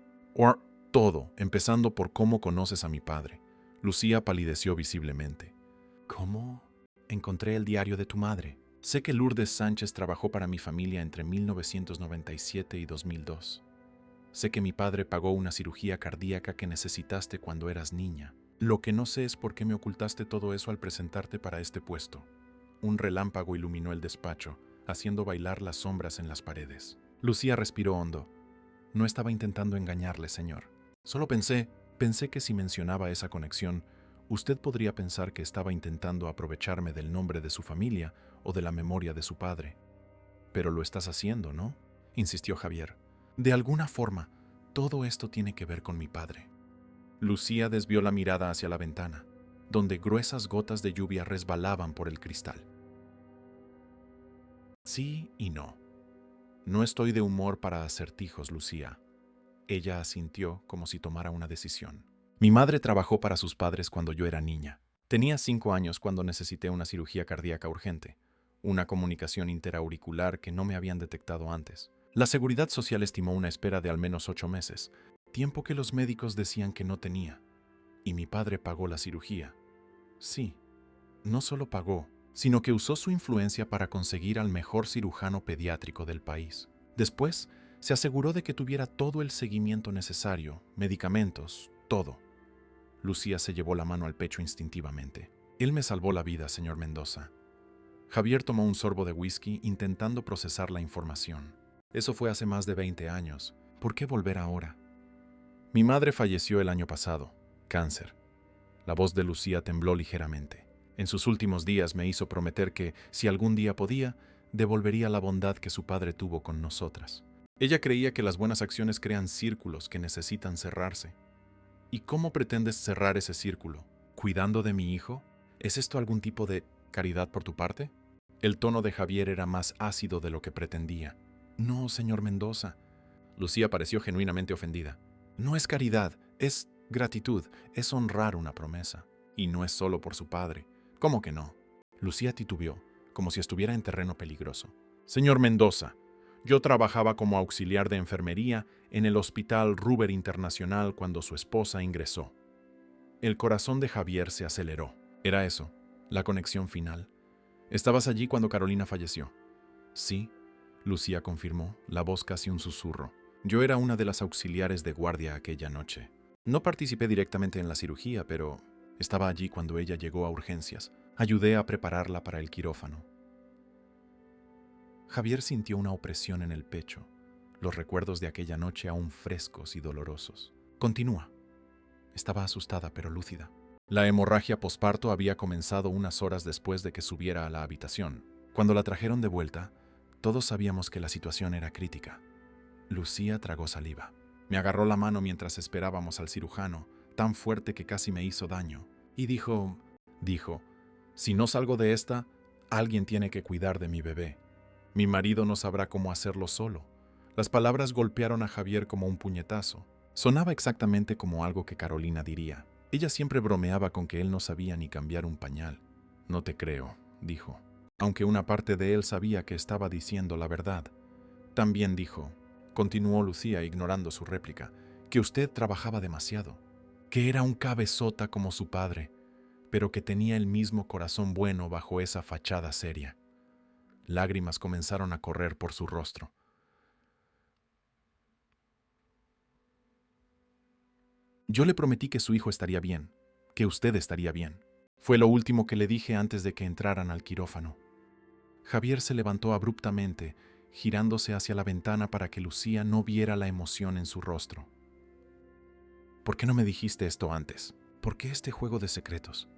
Todo, empezando por cómo conoces a mi padre. Lucía palideció visiblemente. ¿Cómo? Encontré el diario de tu madre. Sé que Lourdes Sánchez trabajó para mi familia entre 1997 y 2002. Sé que mi padre pagó una cirugía cardíaca que necesitaste cuando eras niña. Lo que no sé es por qué me ocultaste todo eso al presentarte para este puesto. Un relámpago iluminó el despacho, haciendo bailar las sombras en las paredes. Lucía respiró hondo. No estaba intentando engañarle, señor. Solo pensé que si mencionaba esa conexión, usted podría pensar que estaba intentando aprovecharme del nombre de su familia o de la memoria de su padre. Pero lo estás haciendo, ¿no? Insistió Javier. De alguna forma, todo esto tiene que ver con mi padre. Lucía desvió la mirada hacia la ventana, donde gruesas gotas de lluvia resbalaban por el cristal. Sí y no. No estoy de humor para acertijos, Lucía. Ella asintió como si tomara una decisión. Mi madre trabajó para sus padres cuando yo era niña. Tenía 5 años cuando necesité una cirugía cardíaca urgente, una comunicación interauricular que no me habían detectado antes. La Seguridad Social estimó una espera de al menos 8 meses, tiempo que los médicos decían que no tenía. Y mi padre pagó la cirugía. Sí, no solo pagó, sino que usó su influencia para conseguir al mejor cirujano pediátrico del país. Después, se aseguró de que tuviera todo el seguimiento necesario, medicamentos, todo. Lucía se llevó la mano al pecho instintivamente. Él me salvó la vida, señor Mendoza. Javier tomó un sorbo de whisky intentando procesar la información. Eso fue hace más de 20 años. ¿Por qué volver ahora? Mi madre falleció el año pasado. Cáncer. La voz de Lucía tembló ligeramente. En sus últimos días me hizo prometer que, si algún día podía, devolvería la bondad que su padre tuvo con nosotras. Ella creía que las buenas acciones crean círculos que necesitan cerrarse. ¿Y cómo pretendes cerrar ese círculo? ¿Cuidando de mi hijo? ¿Es esto algún tipo de caridad por tu parte? El tono de Javier era más ácido de lo que pretendía. No, señor Mendoza. Lucía pareció genuinamente ofendida. No es caridad, es gratitud, es honrar una promesa. Y no es solo por su padre. ¿Cómo que no? Lucía titubeó, como si estuviera en terreno peligroso. Señor Mendoza, yo trabajaba como auxiliar de enfermería en el Hospital Ruber Internacional cuando su esposa ingresó. El corazón de Javier se aceleró. Era eso, la conexión final. ¿Estabas allí cuando Carolina falleció? Sí, Lucía confirmó, la voz casi un susurro. Yo era una de las auxiliares de guardia aquella noche. No participé directamente en la cirugía, pero estaba allí cuando ella llegó a urgencias. Ayudé a prepararla para el quirófano. Javier sintió una opresión en el pecho, los recuerdos de aquella noche aún frescos y dolorosos. Continúa. Estaba asustada pero lúcida. La hemorragia posparto había comenzado unas horas después de que subiera a la habitación. Cuando la trajeron de vuelta, todos sabíamos que la situación era crítica. Lucía tragó saliva. Me agarró la mano mientras esperábamos al cirujano, tan fuerte que casi me hizo daño, y dijo, si no salgo de esta, alguien tiene que cuidar de mi bebé. Mi marido no sabrá cómo hacerlo solo. Las palabras golpearon a Javier como un puñetazo. Sonaba exactamente como algo que Carolina diría. Ella siempre bromeaba con que él no sabía ni cambiar un pañal. No te creo, dijo, aunque una parte de él sabía que estaba diciendo la verdad. También dijo, continuó Lucía ignorando su réplica, que usted trabajaba demasiado, que era un cabezota como su padre, pero que tenía el mismo corazón bueno bajo esa fachada seria. Lágrimas comenzaron a correr por su rostro. Yo le prometí que su hijo estaría bien, que usted estaría bien. Fue lo último que le dije antes de que entraran al quirófano. Javier se levantó abruptamente, girándose hacia la ventana para que Lucía no viera la emoción en su rostro. ¿Por qué no me dijiste esto antes? ¿Por qué este juego de secretos?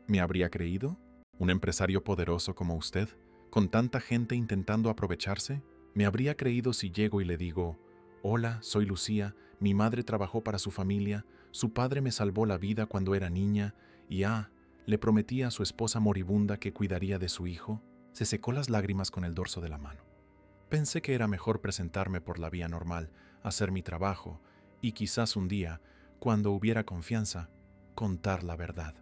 ¿Me habría creído? ¿Un empresario poderoso como usted, con tanta gente intentando aprovecharse? ¿Me habría creído si llego y le digo, hola, soy Lucía, mi madre trabajó para su familia, Su padre me salvó la vida cuando era niña y le prometí a su esposa moribunda que cuidaría de su hijo. Se secó las lágrimas con el dorso de la mano. Pensé que era mejor presentarme por la vía normal, hacer mi trabajo y quizás un día, cuando hubiera confianza, contar la verdad.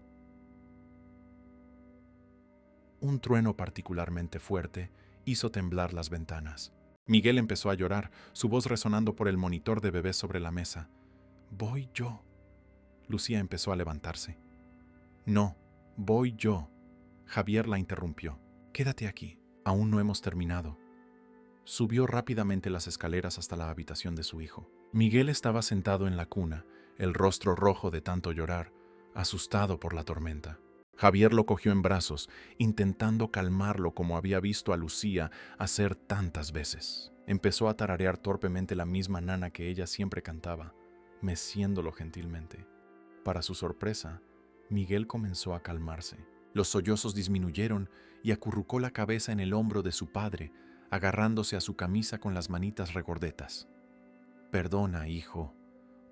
Un trueno particularmente fuerte hizo temblar las ventanas. Miguel empezó a llorar, su voz resonando por el monitor de bebé sobre la mesa. «Voy yo». Lucía empezó a levantarse. «No, voy yo». Javier la interrumpió. «Quédate aquí, aún no hemos terminado». Subió rápidamente las escaleras hasta la habitación de su hijo. Miguel estaba sentado en la cuna, el rostro rojo de tanto llorar, asustado por la tormenta. Javier lo cogió en brazos, intentando calmarlo como había visto a Lucía hacer tantas veces. Empezó a tararear torpemente la misma nana que ella siempre cantaba, meciéndolo gentilmente. Para su sorpresa, Miguel comenzó a calmarse. Los sollozos disminuyeron y acurrucó la cabeza en el hombro de su padre, agarrándose a su camisa con las manitas regordetas. «Perdona, hijo»,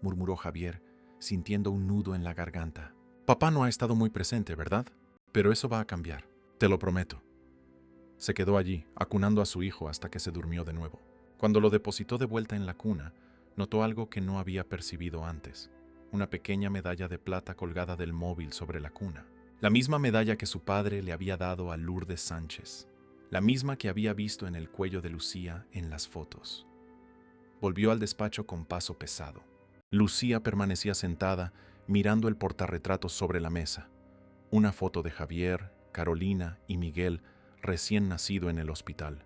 murmuró Javier, sintiendo un nudo en la garganta. «Papá no ha estado muy presente, ¿verdad? Pero eso va a cambiar, te lo prometo». Se quedó allí, acunando a su hijo hasta que se durmió de nuevo. Cuando lo depositó de vuelta en la cuna, notó algo que no había percibido antes: una pequeña medalla de plata colgada del móvil sobre la cuna. La misma medalla que su padre le había dado a Lourdes Sánchez. La misma que había visto en el cuello de Lucía en las fotos. Volvió al despacho con paso pesado. Lucía permanecía sentada, mirando el portarretratos sobre la mesa. Una foto de Javier, Carolina y Miguel, recién nacido en el hospital.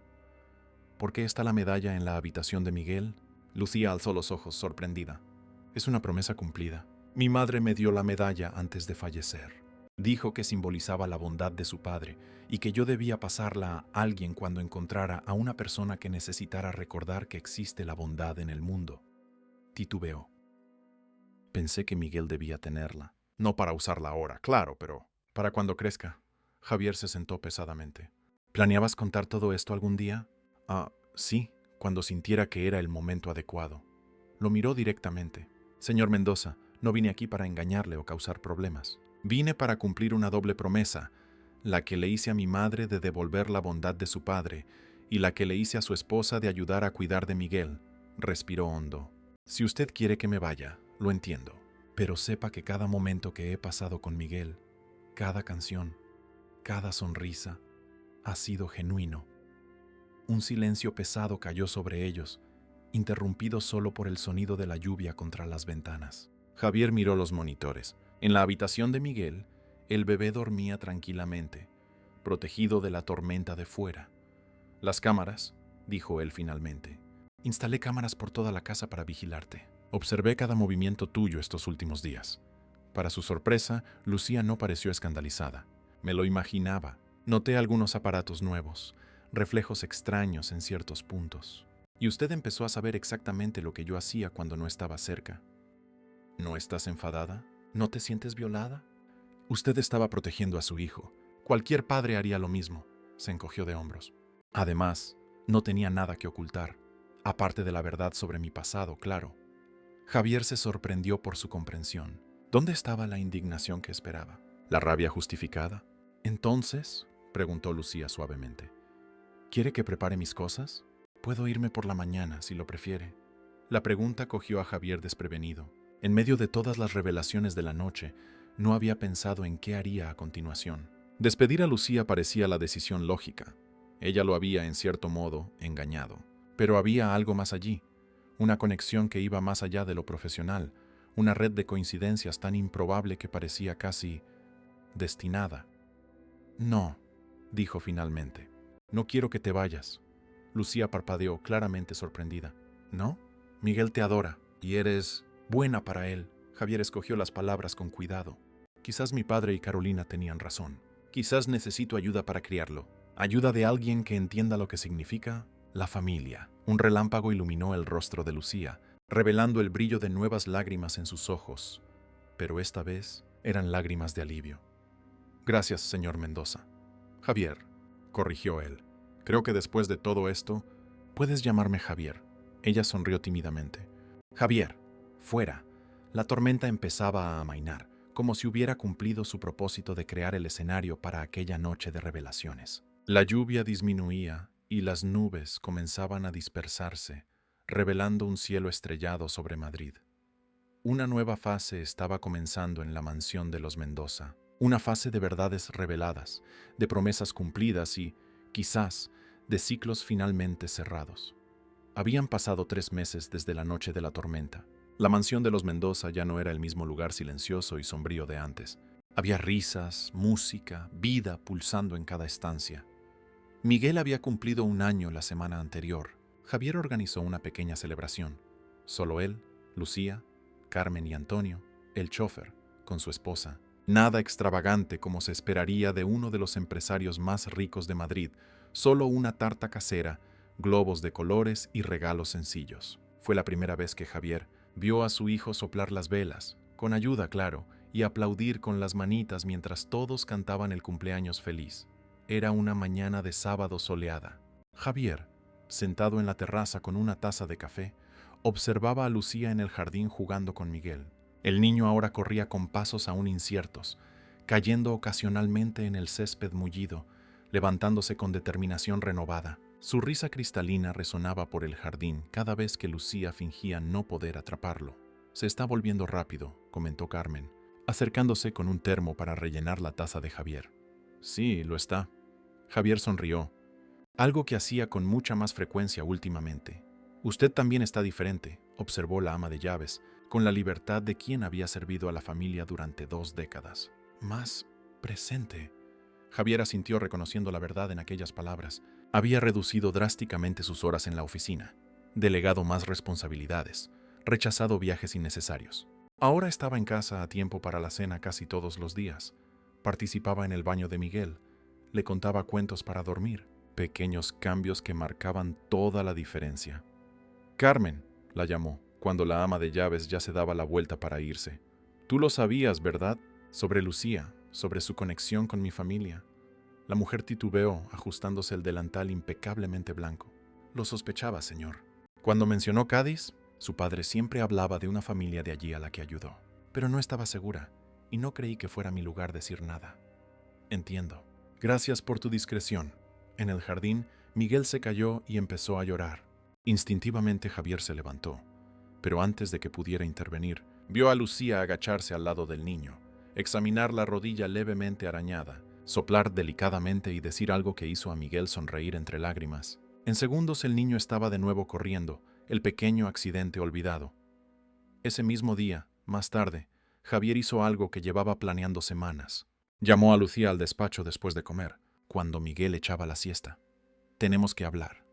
¿Por qué está la medalla en la habitación de Miguel? Lucía alzó los ojos, sorprendida. Es una promesa cumplida. Mi madre me dio la medalla antes de fallecer. Dijo que simbolizaba la bondad de su padre y que yo debía pasarla a alguien cuando encontrara a una persona que necesitara recordar que existe la bondad en el mundo. Titubeó. Pensé que Miguel debía tenerla. No para usarla ahora, claro, pero para cuando crezca. Javier se sentó pesadamente. ¿Planeabas contar todo esto algún día? Sí, cuando sintiera que era el momento adecuado. Lo miró directamente. Señor Mendoza, no vine aquí para engañarle o causar problemas. Vine para cumplir una doble promesa, la que le hice a mi madre de devolver la bondad de su padre y la que le hice a su esposa de ayudar a cuidar de Miguel. Respiró hondo. Si usted quiere que me vaya, lo entiendo, pero sepa que cada momento que he pasado con Miguel, cada canción, cada sonrisa, ha sido genuino. Un silencio pesado cayó sobre ellos, interrumpido solo por el sonido de la lluvia contra las ventanas. Javier miró los monitores. En la habitación de Miguel, el bebé dormía tranquilamente, protegido de la tormenta de fuera. «Las cámaras», dijo él finalmente. «Instalé cámaras por toda la casa para vigilarte. Observé cada movimiento tuyo estos últimos días». Para su sorpresa, Lucía no pareció escandalizada. «Me lo imaginaba. Noté algunos aparatos nuevos, reflejos extraños en ciertos puntos. Y usted empezó a saber exactamente lo que yo hacía cuando no estaba cerca». «¿No estás enfadada? ¿No te sientes violada?» «Usted estaba protegiendo a su hijo. Cualquier padre haría lo mismo», se encogió de hombros. «Además, no tenía nada que ocultar, aparte de la verdad sobre mi pasado, claro». Javier se sorprendió por su comprensión. ¿Dónde estaba la indignación que esperaba? ¿La rabia justificada? «Entonces», preguntó Lucía suavemente, ¿quiere que prepare mis cosas? Puedo irme por la mañana, si lo prefiere». La pregunta cogió a Javier desprevenido. En medio de todas las revelaciones de la noche, no había pensado en qué haría a continuación. Despedir a Lucía parecía la decisión lógica. Ella lo había, en cierto modo, engañado. Pero había algo más allí, una conexión que iba más allá de lo profesional, una red de coincidencias tan improbable que parecía casi destinada. «No», dijo finalmente. «No quiero que te vayas». Lucía parpadeó, claramente sorprendida. «¿No? Miguel te adora y eres buena para él». Javier escogió las palabras con cuidado. «Quizás mi padre y Carolina tenían razón. Quizás necesito ayuda para criarlo. Ayuda de alguien que entienda lo que significa la familia». Un relámpago iluminó el rostro de Lucía, revelando el brillo de nuevas lágrimas en sus ojos. Pero esta vez eran lágrimas de alivio. «Gracias, señor Mendoza». «Javier», corrigió él. «Creo que después de todo esto, puedes llamarme Javier». Ella sonrió tímidamente. «Javier, fuera». La tormenta empezaba a amainar, como si hubiera cumplido su propósito de crear el escenario para aquella noche de revelaciones. La lluvia disminuía y las nubes comenzaban a dispersarse, revelando un cielo estrellado sobre Madrid. Una nueva fase estaba comenzando en la mansión de los Mendoza, una fase de verdades reveladas, de promesas cumplidas y, quizás, de ciclos finalmente cerrados. Habían pasado 3 meses desde la noche de la tormenta. La mansión de los Mendoza ya no era el mismo lugar silencioso y sombrío de antes. Había risas, música, vida pulsando en cada estancia. Miguel había cumplido 1 año la semana anterior. Javier organizó una pequeña celebración. Solo él, Lucía, Carmen y Antonio, el chofer, con su esposa. Nada extravagante como se esperaría de uno de los empresarios más ricos de Madrid, solo una tarta casera, globos de colores y regalos sencillos. Fue la primera vez que Javier vio a su hijo soplar las velas, con ayuda, claro, y aplaudir con las manitas mientras todos cantaban el cumpleaños feliz. Era una mañana de sábado soleada. Javier, sentado en la terraza con una taza de café, observaba a Lucía en el jardín jugando con Miguel. El niño ahora corría con pasos aún inciertos, cayendo ocasionalmente en el césped mullido, levantándose con determinación renovada. Su risa cristalina resonaba por el jardín cada vez que Lucía fingía no poder atraparlo. «Se está volviendo rápido», comentó Carmen, acercándose con un termo para rellenar la taza de Javier. «Sí, lo está». Javier sonrió, algo que hacía con mucha más frecuencia últimamente. «Usted también está diferente», observó la ama de llaves, con la libertad de quien había servido a la familia durante 2 décadas. «Más presente». Javier asintió reconociendo la verdad en aquellas palabras. Había reducido drásticamente sus horas en la oficina, delegado más responsabilidades, rechazado viajes innecesarios. Ahora estaba en casa a tiempo para la cena casi todos los días. Participaba en el baño de Miguel, le contaba cuentos para dormir, pequeños cambios que marcaban toda la diferencia. «Carmen», la llamó, cuando la ama de llaves ya se daba la vuelta para irse. «Tú lo sabías, ¿verdad? Sobre Lucía, sobre su conexión con mi familia». La mujer titubeó, ajustándose el delantal impecablemente blanco. «Lo sospechaba, señor». Cuando mencionó Cádiz, su padre siempre hablaba de una familia de allí a la que ayudó. Pero no estaba segura, y no creí que fuera mi lugar decir nada. «Entiendo. Gracias por tu discreción». En el jardín, Miguel se cayó y empezó a llorar. Instintivamente Javier se levantó, pero antes de que pudiera intervenir, vio a Lucía agacharse al lado del niño, examinar la rodilla levemente arañada, soplar delicadamente y decir algo que hizo a Miguel sonreír entre lágrimas. En segundos el niño estaba de nuevo corriendo, el pequeño accidente olvidado. Ese mismo día, más tarde, Javier hizo algo que llevaba planeando semanas. Llamó a Lucía al despacho después de comer, cuando Miguel echaba la siesta. «Tenemos que hablar»,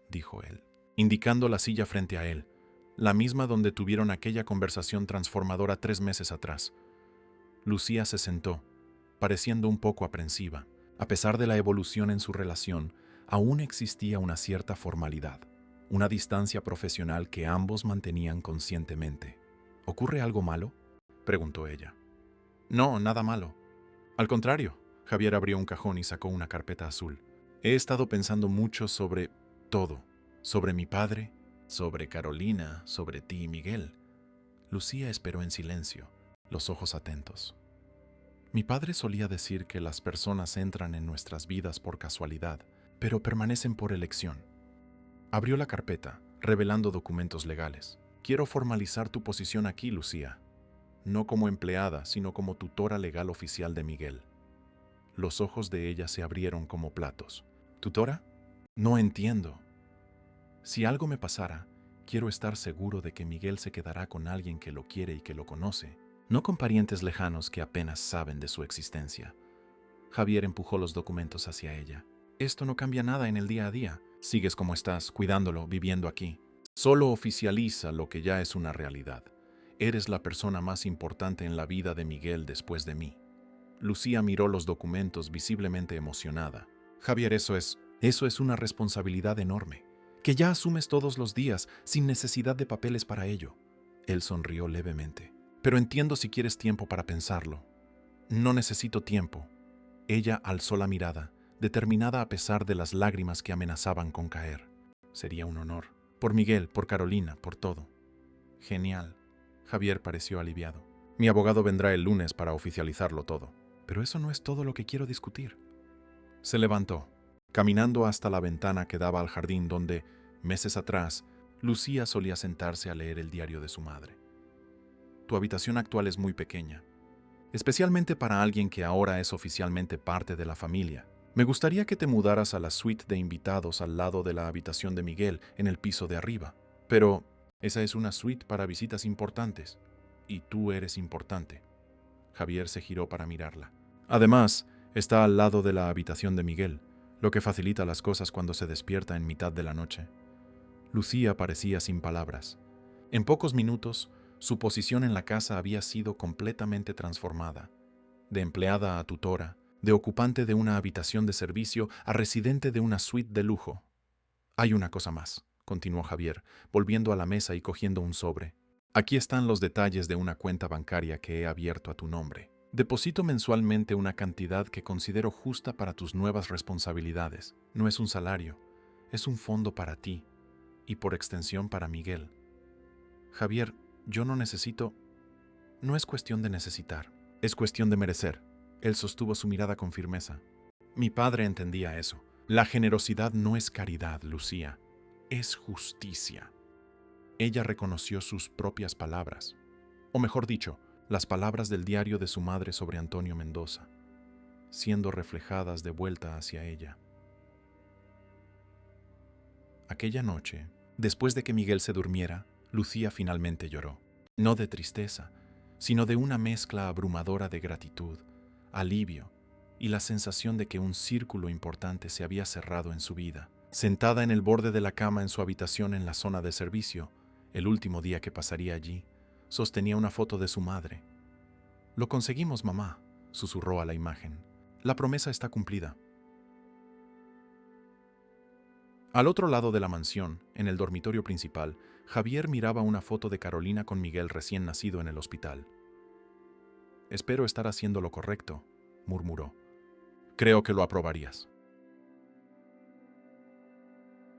dijo él, indicando la silla frente a él, la misma donde tuvieron aquella conversación transformadora 3 meses atrás. Lucía se sentó, pareciendo un poco aprensiva. A pesar de la evolución en su relación, aún existía una cierta formalidad, una distancia profesional que ambos mantenían conscientemente. «¿Ocurre algo malo?», preguntó ella. «No, nada malo. Al contrario». Javier abrió un cajón y sacó una carpeta azul. «He estado pensando mucho sobre todo, sobre mi padre, sobre Carolina, sobre ti y Miguel». Lucía esperó en silencio, los ojos atentos. «Mi padre solía decir que las personas entran en nuestras vidas por casualidad, pero permanecen por elección». Abrió la carpeta, revelando documentos legales. «Quiero formalizar tu posición aquí, Lucía. No como empleada, sino como tutora legal oficial de Miguel». Los ojos de ella se abrieron como platos. «¿Tutora? No entiendo». «Si algo me pasara, quiero estar seguro de que Miguel se quedará con alguien que lo quiere y que lo conoce, no con parientes lejanos que apenas saben de su existencia». Javier empujó los documentos hacia ella. «Esto no cambia nada en el día a día. Sigues como estás, cuidándolo, viviendo aquí. Solo oficializa lo que ya es una realidad. Eres la persona más importante en la vida de Miguel después de mí». Lucía miró los documentos visiblemente emocionada. «Javier, eso es una responsabilidad enorme, que ya asumes todos los días, sin necesidad de papeles para ello». Él sonrió levemente. «Pero entiendo si quieres tiempo para pensarlo». «No necesito tiempo». Ella alzó la mirada, determinada a pesar de las lágrimas que amenazaban con caer. «Sería un honor. Por Miguel, por Carolina, por todo». «Genial. Javier pareció aliviado. Mi abogado vendrá el lunes para oficializarlo todo. Pero eso no es todo lo que quiero discutir. Se levantó, caminando hasta la ventana que daba al jardín donde, meses atrás, Lucía solía sentarse a leer el diario de su madre. Tu habitación actual es muy pequeña, especialmente para alguien que ahora es oficialmente parte de la familia. Me gustaría que te mudaras a la suite de invitados al lado de la habitación de Miguel, en el piso de arriba. Pero esa es una suite para visitas importantes, y tú eres importante. Javier se giró para mirarla. Además, está al lado de la habitación de Miguel, lo que facilita las cosas cuando se despierta en mitad de la noche. Lucía parecía sin palabras. En pocos minutos, su posición en la casa había sido completamente transformada. De empleada a tutora, de ocupante de una habitación de servicio a residente de una suite de lujo. Hay una cosa más, continuó Javier, volviendo a la mesa y cogiendo un sobre. Aquí están los detalles de una cuenta bancaria que he abierto a tu nombre. Deposito mensualmente una cantidad que considero justa para tus nuevas responsabilidades. No es un salario, es un fondo para ti y por extensión para Miguel. Javier, yo no necesito... No es cuestión de necesitar, es cuestión de merecer. Él sostuvo su mirada con firmeza. Mi padre entendía eso. La generosidad no es caridad, Lucía, es justicia. Ella reconoció sus propias palabras, o mejor dicho, las palabras del diario de su madre sobre Antonio Mendoza, siendo reflejadas de vuelta hacia ella. Aquella noche, después de que Miguel se durmiera, Lucía finalmente lloró. No de tristeza, sino de una mezcla abrumadora de gratitud, alivio y la sensación de que un círculo importante se había cerrado en su vida. Sentada en el borde de la cama en su habitación en la zona de servicio, el último día que pasaría allí, sostenía una foto de su madre. «Lo conseguimos, mamá», susurró a la imagen. «La promesa está cumplida». Al otro lado de la mansión, en el dormitorio principal, Javier miraba una foto de Carolina con Miguel recién nacido en el hospital. «Espero estar haciendo lo correcto», murmuró. «Creo que lo aprobarías».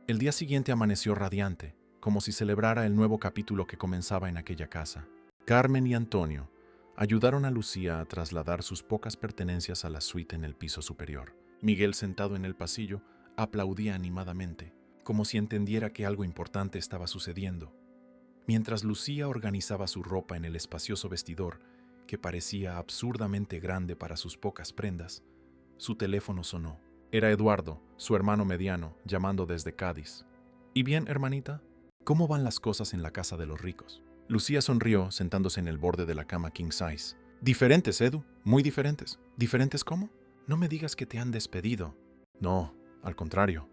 El día siguiente amaneció radiante, como si celebrara el nuevo capítulo que comenzaba en aquella casa. Carmen y Antonio ayudaron a Lucía a trasladar sus pocas pertenencias a la suite en el piso superior. Miguel, sentado en el pasillo, aplaudía animadamente, como si entendiera que algo importante estaba sucediendo. Mientras Lucía organizaba su ropa en el espacioso vestidor, que parecía absurdamente grande para sus pocas prendas, su teléfono sonó. Era Eduardo, su hermano mediano, llamando desde Cádiz. «¿Y bien, hermanita? ¿Cómo van las cosas en la casa de los ricos?» Lucía sonrió, sentándose en el borde de la cama king size. «Diferentes, Edu, muy diferentes». «¿Diferentes cómo? No me digas que te han despedido». «No, al contrario».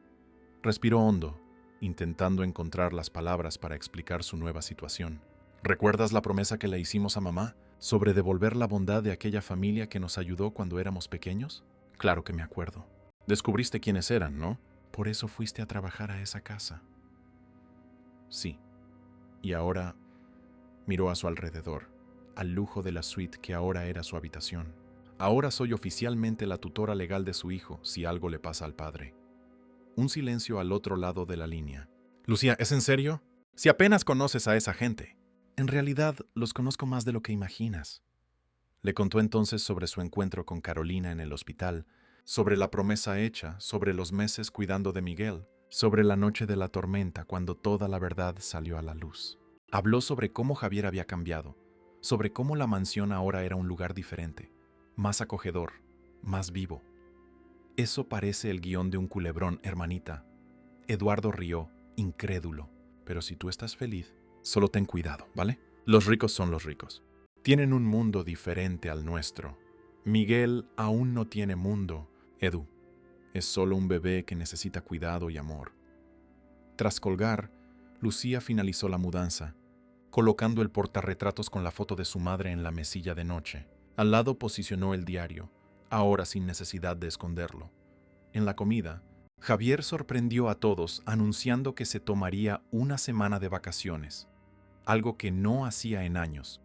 Respiró hondo, intentando encontrar las palabras para explicar su nueva situación. «¿Recuerdas la promesa que le hicimos a mamá sobre devolver la bondad de aquella familia que nos ayudó cuando éramos pequeños?» «Claro que me acuerdo». «Descubriste quiénes eran, ¿no? Por eso fuiste a trabajar a esa casa». «Sí. Y ahora...» Miró a su alrededor, al lujo de la suite que ahora era su habitación. «Ahora soy oficialmente la tutora legal de su hijo si algo le pasa al padre». Un silencio al otro lado de la línea. «Lucía, ¿es en serio? Si apenas conoces a esa gente». «En realidad, los conozco más de lo que imaginas». Le contó entonces sobre su encuentro con Carolina en el hospital, sobre la promesa hecha, sobre los meses cuidando de Miguel, sobre la noche de la tormenta cuando toda la verdad salió a la luz. Habló sobre cómo Javier había cambiado, sobre cómo la mansión ahora era un lugar diferente, más acogedor, más vivo. «Eso parece el guión de un culebrón, hermanita». Eduardo rió, incrédulo. «Pero si tú estás feliz, solo ten cuidado, ¿vale? Los ricos son los ricos. Tienen un mundo diferente al nuestro. Miguel aún no tiene mundo, Edu. Es solo un bebé que necesita cuidado y amor». Tras colgar, Lucía finalizó la mudanza, colocando el portarretratos con la foto de su madre en la mesilla de noche. Al lado posicionó el diario, ahora sin necesidad de esconderlo. En la comida, Javier sorprendió a todos anunciando que se tomaría una semana de vacaciones, algo que no hacía en años,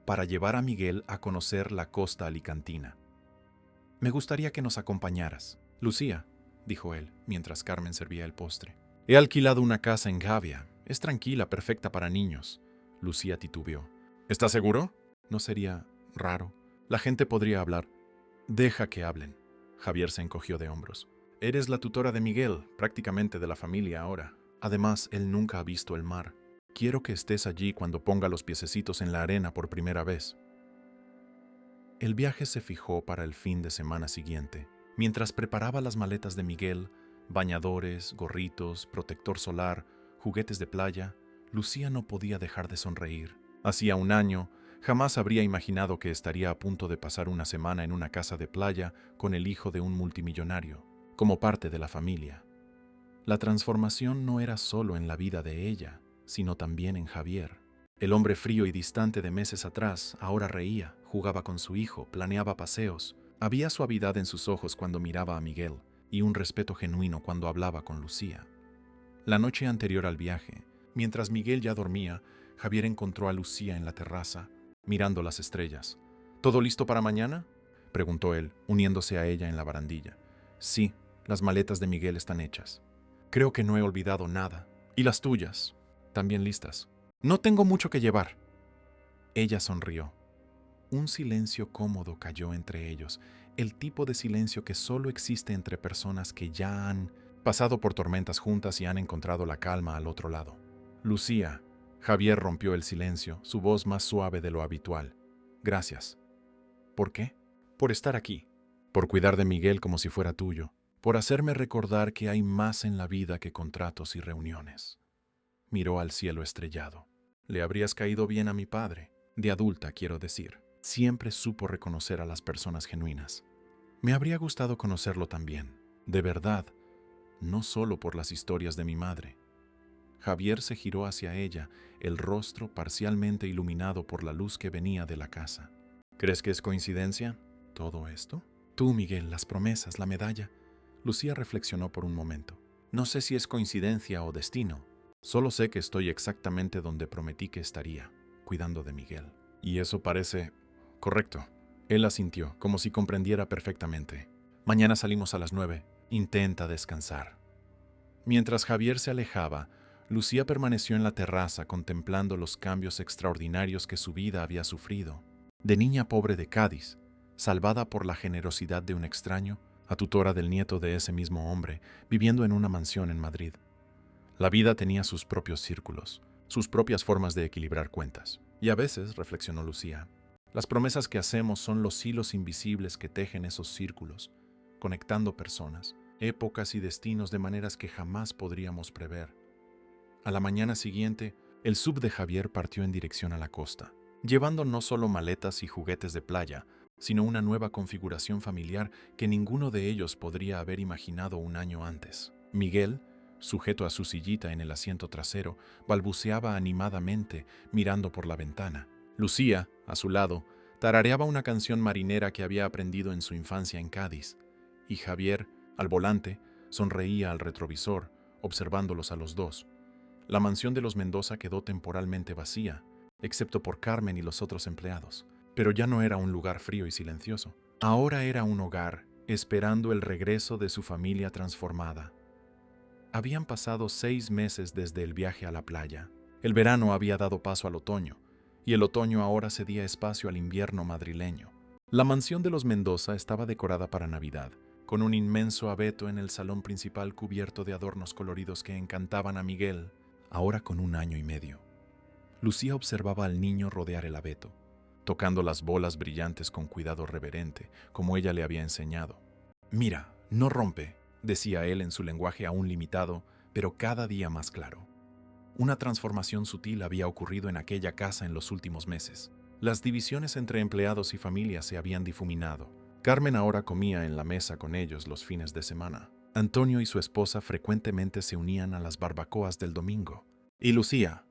para llevar a Miguel a conocer la costa alicantina. «Me gustaría que nos acompañaras, Lucía», dijo él, mientras Carmen servía el postre. «He alquilado una casa en Gavia. Es tranquila, perfecta para niños». Lucía titubeó. ¿Estás seguro? No sería raro. La gente podría hablar. Deja que hablen. Javier se encogió de hombros. Eres la tutora de Miguel, prácticamente de la familia ahora. Además, él nunca ha visto el mar. Quiero que estés allí cuando ponga los piececitos en la arena por primera vez. El viaje se fijó para el fin de semana siguiente. Mientras preparaba las maletas de Miguel, bañadores, gorritos, protector solar, juguetes de playa, Lucía no podía dejar de sonreír. Hacía un año, jamás habría imaginado que estaría a punto de pasar una semana en una casa de playa con el hijo de un multimillonario, como parte de la familia. La transformación no era solo en la vida de ella, sino también en Javier. El hombre frío y distante de meses atrás ahora reía, jugaba con su hijo, planeaba paseos. Había suavidad en sus ojos cuando miraba a Miguel y un respeto genuino cuando hablaba con Lucía. La noche anterior al viaje, mientras Miguel ya dormía, Javier encontró a Lucía en la terraza, mirando las estrellas. ¿Todo listo para mañana?, preguntó él, uniéndose a ella en la barandilla. Sí, las maletas de Miguel están hechas. Creo que no he olvidado nada. ¿Y las tuyas? También listas. No tengo mucho que llevar. Ella sonrió. Un silencio cómodo cayó entre ellos, el tipo de silencio que solo existe entre personas que ya han pasado por tormentas juntas y han encontrado la calma al otro lado. Lucía, Javier rompió el silencio, su voz más suave de lo habitual. Gracias. ¿Por qué? Por estar aquí, por cuidar de Miguel como si fuera tuyo, por hacerme recordar que hay más en la vida que contratos y reuniones. Miró al cielo estrellado. Le habrías caído bien a mi padre, de adulta quiero decir. Siempre supo reconocer a las personas genuinas. Me habría gustado conocerlo también, de verdad, no solo por las historias de mi madre. Javier se giró hacia ella, el rostro parcialmente iluminado por la luz que venía de la casa. ¿Crees que es coincidencia todo esto? Tú, Miguel, las promesas, la medalla. Lucía reflexionó por un momento. No sé si es coincidencia o destino. Solo sé que estoy exactamente donde prometí que estaría, cuidando de Miguel. Y eso parece correcto. Él asintió, como si comprendiera perfectamente. Mañana salimos a las 9. Intenta descansar. Mientras Javier se alejaba, Lucía permaneció en la terraza contemplando los cambios extraordinarios que su vida había sufrido. De niña pobre de Cádiz, salvada por la generosidad de un extraño, a tutora del nieto de ese mismo hombre, viviendo en una mansión en Madrid. La vida tenía sus propios círculos, sus propias formas de equilibrar cuentas. Y a veces, reflexionó Lucía, las promesas que hacemos son los hilos invisibles que tejen esos círculos, conectando personas, épocas y destinos de maneras que jamás podríamos prever. A la mañana siguiente, el sub de Javier partió en dirección a la costa, llevando no solo maletas y juguetes de playa, sino una nueva configuración familiar que ninguno de ellos podría haber imaginado un año antes. Miguel, sujeto a su sillita en el asiento trasero, balbuceaba animadamente, mirando por la ventana. Lucía, a su lado, tarareaba una canción marinera que había aprendido en su infancia en Cádiz, y Javier, al volante, sonreía al retrovisor, observándolos a los dos. La mansión de los Mendoza quedó temporalmente vacía, excepto por Carmen y los otros empleados, pero ya no era un lugar frío y silencioso. Ahora era un hogar, esperando el regreso de su familia transformada. Habían pasado 6 meses desde el viaje a la playa. El verano había dado paso al otoño, y el otoño ahora cedía espacio al invierno madrileño. La mansión de los Mendoza estaba decorada para Navidad, con un inmenso abeto en el salón principal cubierto de adornos coloridos que encantaban a Miguel, ahora con 1 año y medio. Lucía observaba al niño rodear el abeto, tocando las bolas brillantes con cuidado reverente, como ella le había enseñado. «Mira, no rompe», decía él en su lenguaje aún limitado, pero cada día más claro. Una transformación sutil había ocurrido en aquella casa en los últimos meses. Las divisiones entre empleados y familia se habían difuminado. Carmen ahora comía en la mesa con ellos los fines de semana. Antonio y su esposa frecuentemente se unían a las barbacoas del domingo. Y Lucía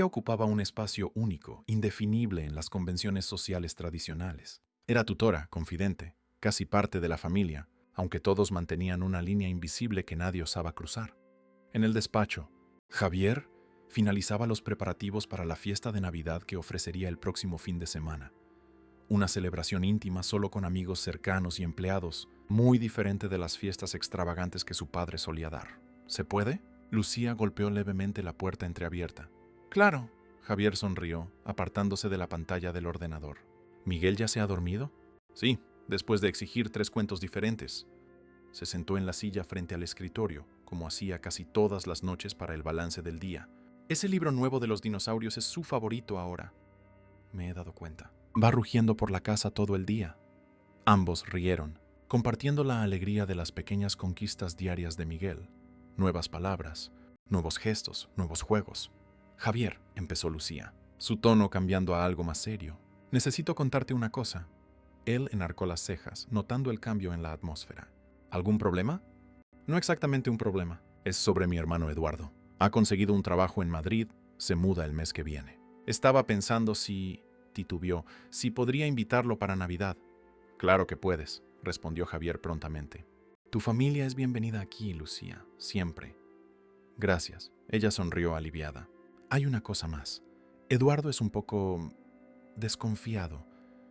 ocupaba un espacio único, indefinible en las convenciones sociales tradicionales. Era tutora, confidente, casi parte de la familia, aunque todos mantenían una línea invisible que nadie osaba cruzar. En el despacho, Javier finalizaba los preparativos para la fiesta de Navidad que ofrecería el próximo fin de semana. Una celebración íntima solo con amigos cercanos y empleados, muy diferente de las fiestas extravagantes que su padre solía dar. ¿Se puede? Lucía golpeó levemente la puerta entreabierta. «Claro», Javier sonrió, apartándose de la pantalla del ordenador. ¿Miguel ya se ha dormido? Sí, después de exigir 3 cuentos diferentes. Se sentó en la silla frente al escritorio, como hacía casi todas las noches para el balance del día. Ese libro nuevo de los dinosaurios es su favorito ahora. Me he dado cuenta. Va rugiendo por la casa todo el día. Ambos rieron, compartiendo la alegría de las pequeñas conquistas diarias de Miguel. Nuevas palabras, nuevos gestos, nuevos juegos. Javier, empezó Lucía, su tono cambiando a algo más serio. Necesito contarte una cosa. Él enarcó las cejas, notando el cambio en la atmósfera. ¿Algún problema? No exactamente un problema. Es sobre mi hermano Eduardo. Ha conseguido un trabajo en Madrid, se muda el mes que viene. Estaba pensando titubeó, si podría invitarlo para Navidad. Claro que puedes, respondió Javier prontamente. Tu familia es bienvenida aquí, Lucía, siempre. Gracias. Ella sonrió aliviada. Hay una cosa más. Eduardo es un poco desconfiado.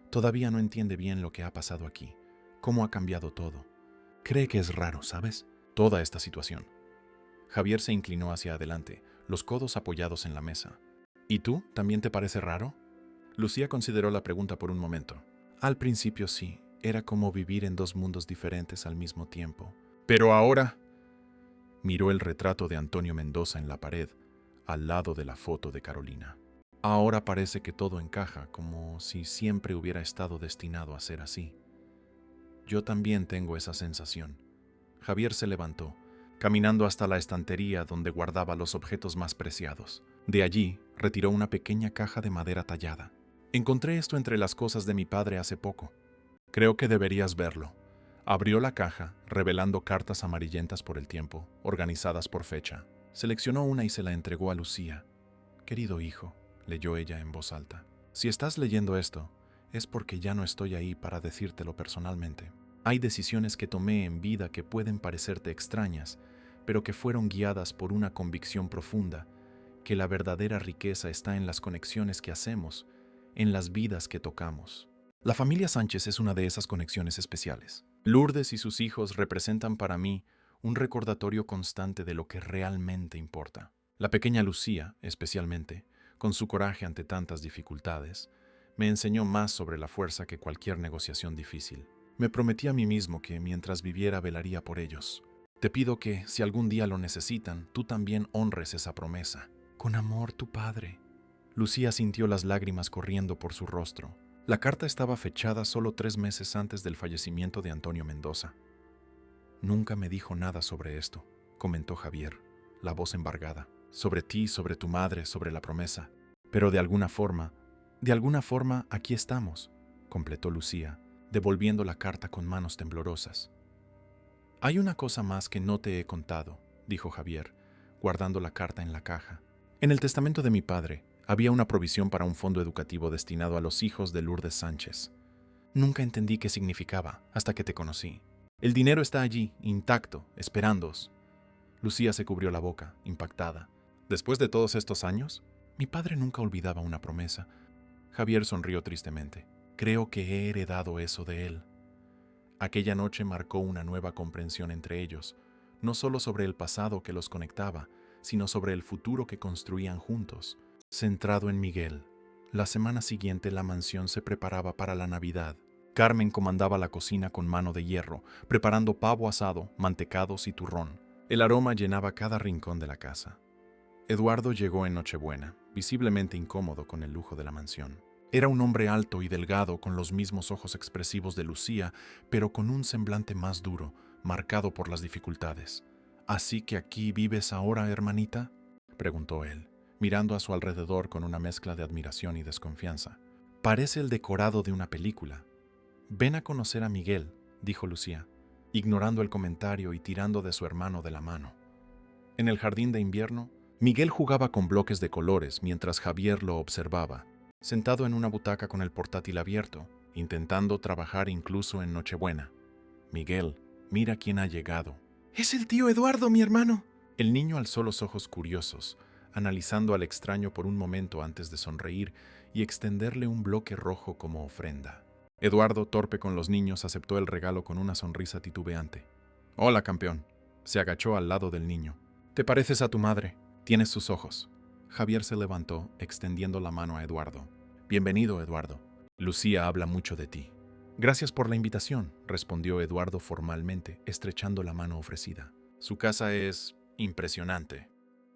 Todavía no entiende bien lo que ha pasado aquí, cómo ha cambiado todo. Cree que es raro, ¿sabes? Toda esta situación. Javier se inclinó hacia adelante, los codos apoyados en la mesa. ¿Y tú? ¿También te parece raro? Lucía consideró la pregunta por un momento. Al principio sí, era como vivir en 2 mundos diferentes al mismo tiempo. Pero ahora... Miró el retrato de Antonio Mendoza en la pared, al lado de la foto de Carolina. Ahora parece que todo encaja, como si siempre hubiera estado destinado a ser así. Yo también tengo esa sensación. Javier se levantó, caminando hasta la estantería donde guardaba los objetos más preciados. De allí, retiró una pequeña caja de madera tallada. Encontré esto entre las cosas de mi padre hace poco. Creo que deberías verlo. Abrió la caja, revelando cartas amarillentas por el tiempo, organizadas por fecha. Seleccionó una y se la entregó a Lucía. Querido hijo, leyó ella en voz alta. Si estás leyendo esto, es porque ya no estoy ahí para decírtelo personalmente. Hay decisiones que tomé en vida que pueden parecerte extrañas, pero que fueron guiadas por una convicción profunda, que la verdadera riqueza está en las conexiones que hacemos, en las vidas que tocamos. La familia Sánchez es una de esas conexiones especiales. Lourdes y sus hijos representan para mí un recordatorio constante de lo que realmente importa. La pequeña Lucía, especialmente, con su coraje ante tantas dificultades, me enseñó más sobre la fuerza que cualquier negociación difícil. Me prometí a mí mismo que mientras viviera velaría por ellos. Te pido que, si algún día lo necesitan, tú también honres esa promesa. Con amor, tu padre. Lucía sintió las lágrimas corriendo por su rostro. La carta estaba fechada solo 3 meses antes del fallecimiento de Antonio Mendoza. Nunca me dijo nada sobre esto, comentó Javier, la voz embargada. Sobre ti, sobre tu madre, sobre la promesa. Pero de alguna forma, aquí estamos, completó Lucía, devolviendo la carta con manos temblorosas. Hay una cosa más que no te he contado, dijo Javier, guardando la carta en la caja. En el testamento de mi padre, había una provisión para un fondo educativo destinado a los hijos de Lourdes Sánchez. Nunca entendí qué significaba hasta que te conocí. El dinero está allí, intacto, esperándoos. Lucía se cubrió la boca, impactada. ¿Después de todos estos años? Mi padre nunca olvidaba una promesa. Javier sonrió tristemente. Creo que he heredado eso de él. Aquella noche marcó una nueva comprensión entre ellos, no solo sobre el pasado que los conectaba, sino sobre el futuro que construían juntos. Centrado en Miguel. La semana siguiente la mansión se preparaba para la Navidad. Carmen comandaba la cocina con mano de hierro, preparando pavo asado, mantecados y turrón. El aroma llenaba cada rincón de la casa. Eduardo llegó en Nochebuena, visiblemente incómodo con el lujo de la mansión. Era un hombre alto y delgado con los mismos ojos expresivos de Lucía, pero con un semblante más duro, marcado por las dificultades. ¿Así que aquí vives ahora, hermanita?, preguntó él, mirando a su alrededor con una mezcla de admiración y desconfianza. Parece el decorado de una película. Ven a conocer a Miguel, dijo Lucía, ignorando el comentario y tirando de su hermano de la mano. En el jardín de invierno, Miguel jugaba con bloques de colores mientras Javier lo observaba, sentado en una butaca con el portátil abierto, intentando trabajar incluso en Nochebuena. Miguel, mira quién ha llegado. ¡Es el tío Eduardo, mi hermano! El niño alzó los ojos curiosos, analizando al extraño por un momento antes de sonreír y extenderle un bloque rojo como ofrenda. Eduardo, torpe con los niños, aceptó el regalo con una sonrisa titubeante. «Hola, campeón». Se agachó al lado del niño. «Te pareces a tu madre. Tienes sus ojos». Javier se levantó, extendiendo la mano a Eduardo. Bienvenido, Eduardo. Lucía habla mucho de ti. Gracias por la invitación, respondió Eduardo formalmente, estrechando la mano ofrecida. Su casa es impresionante.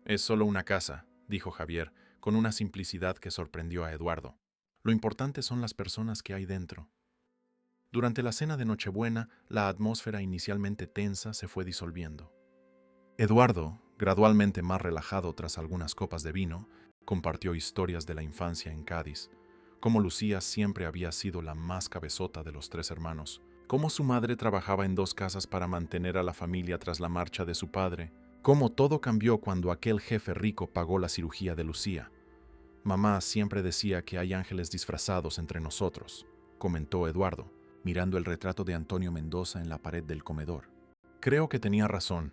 Es solo una casa, dijo Javier, con una simplicidad que sorprendió a Eduardo. Lo importante son las personas que hay dentro. Durante la cena de Nochebuena, la atmósfera inicialmente tensa se fue disolviendo. Eduardo, gradualmente más relajado tras algunas copas de vino, compartió historias de la infancia en Cádiz, cómo Lucía siempre había sido la más cabezota de los tres hermanos, cómo su madre trabajaba en dos casas para mantener a la familia tras la marcha de su padre, cómo todo cambió cuando aquel jefe rico pagó la cirugía de Lucía. Mamá siempre decía que hay ángeles disfrazados entre nosotros, comentó Eduardo, mirando el retrato de Antonio Mendoza en la pared del comedor. Creo que tenía razón.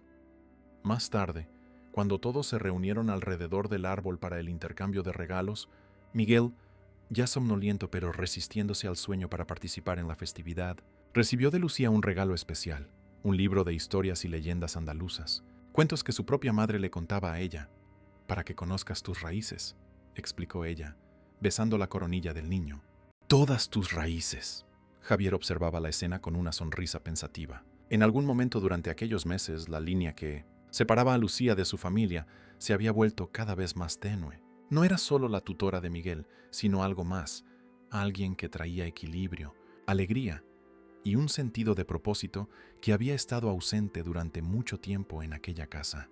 Más tarde, cuando todos se reunieron alrededor del árbol para el intercambio de regalos, Miguel, ya somnoliento pero resistiéndose al sueño para participar en la festividad, recibió de Lucía un regalo especial, un libro de historias y leyendas andaluzas, cuentos que su propia madre le contaba a ella, para que conozcas tus raíces, explicó ella, besando la coronilla del niño. Todas tus raíces. Javier observaba la escena con una sonrisa pensativa. En algún momento durante aquellos meses, la línea que separaba a Lucía de su familia se había vuelto cada vez más tenue. No era solo la tutora de Miguel, sino algo más, alguien que traía equilibrio, alegría y un sentido de propósito que había estado ausente durante mucho tiempo en aquella casa.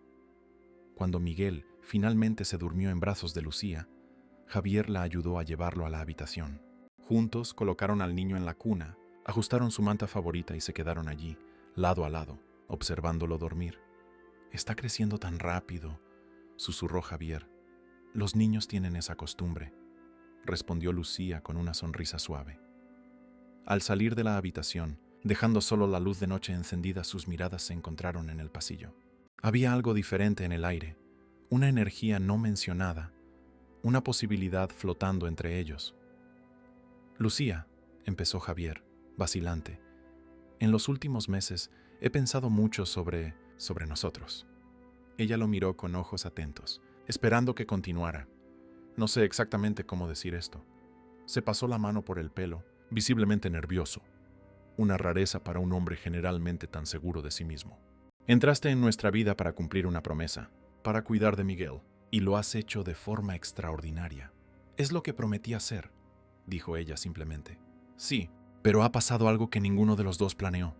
Cuando Miguel finalmente se durmió en brazos de Lucía, Javier la ayudó a llevarlo a la habitación. Juntos colocaron al niño en la cuna, ajustaron su manta favorita y se quedaron allí, lado a lado, observándolo dormir. Está creciendo tan rápido, susurró Javier. Los niños tienen esa costumbre, respondió Lucía con una sonrisa suave. Al salir de la habitación, dejando solo la luz de noche encendida, sus miradas se encontraron en el pasillo. Había algo diferente en el aire, una energía no mencionada, una posibilidad flotando entre ellos. Lucía, empezó Javier, vacilante, en los últimos meses he pensado mucho sobre nosotros. Ella lo miró con ojos atentos, esperando que continuara. No sé exactamente cómo decir esto. Se pasó la mano por el pelo, visiblemente nervioso, una rareza para un hombre generalmente tan seguro de sí mismo. Entraste en nuestra vida para cumplir una promesa, para cuidar de Miguel, y lo has hecho de forma extraordinaria. Es lo que prometí hacer, dijo ella simplemente. Sí, pero ha pasado algo que ninguno de los dos planeó.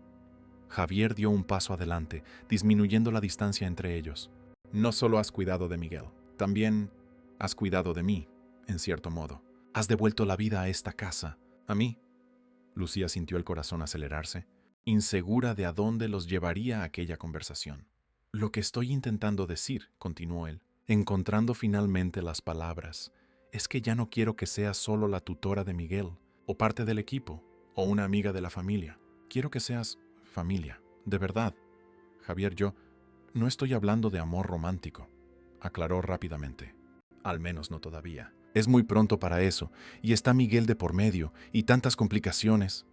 Javier dio un paso adelante, disminuyendo la distancia entre ellos. No solo has cuidado de Miguel, también has cuidado de mí, en cierto modo. Has devuelto la vida a esta casa, a mí. Lucía sintió el corazón acelerarse, insegura de a dónde los llevaría aquella conversación. Lo que estoy intentando decir, continuó él, encontrando finalmente las palabras, es que ya no quiero que seas solo la tutora de Miguel, o parte del equipo, o una amiga de la familia. Quiero que seas familia, de verdad. Javier, yo no estoy hablando de amor romántico, aclaró rápidamente. Al menos no todavía. Es muy pronto para eso, y está Miguel de por medio, y tantas complicaciones.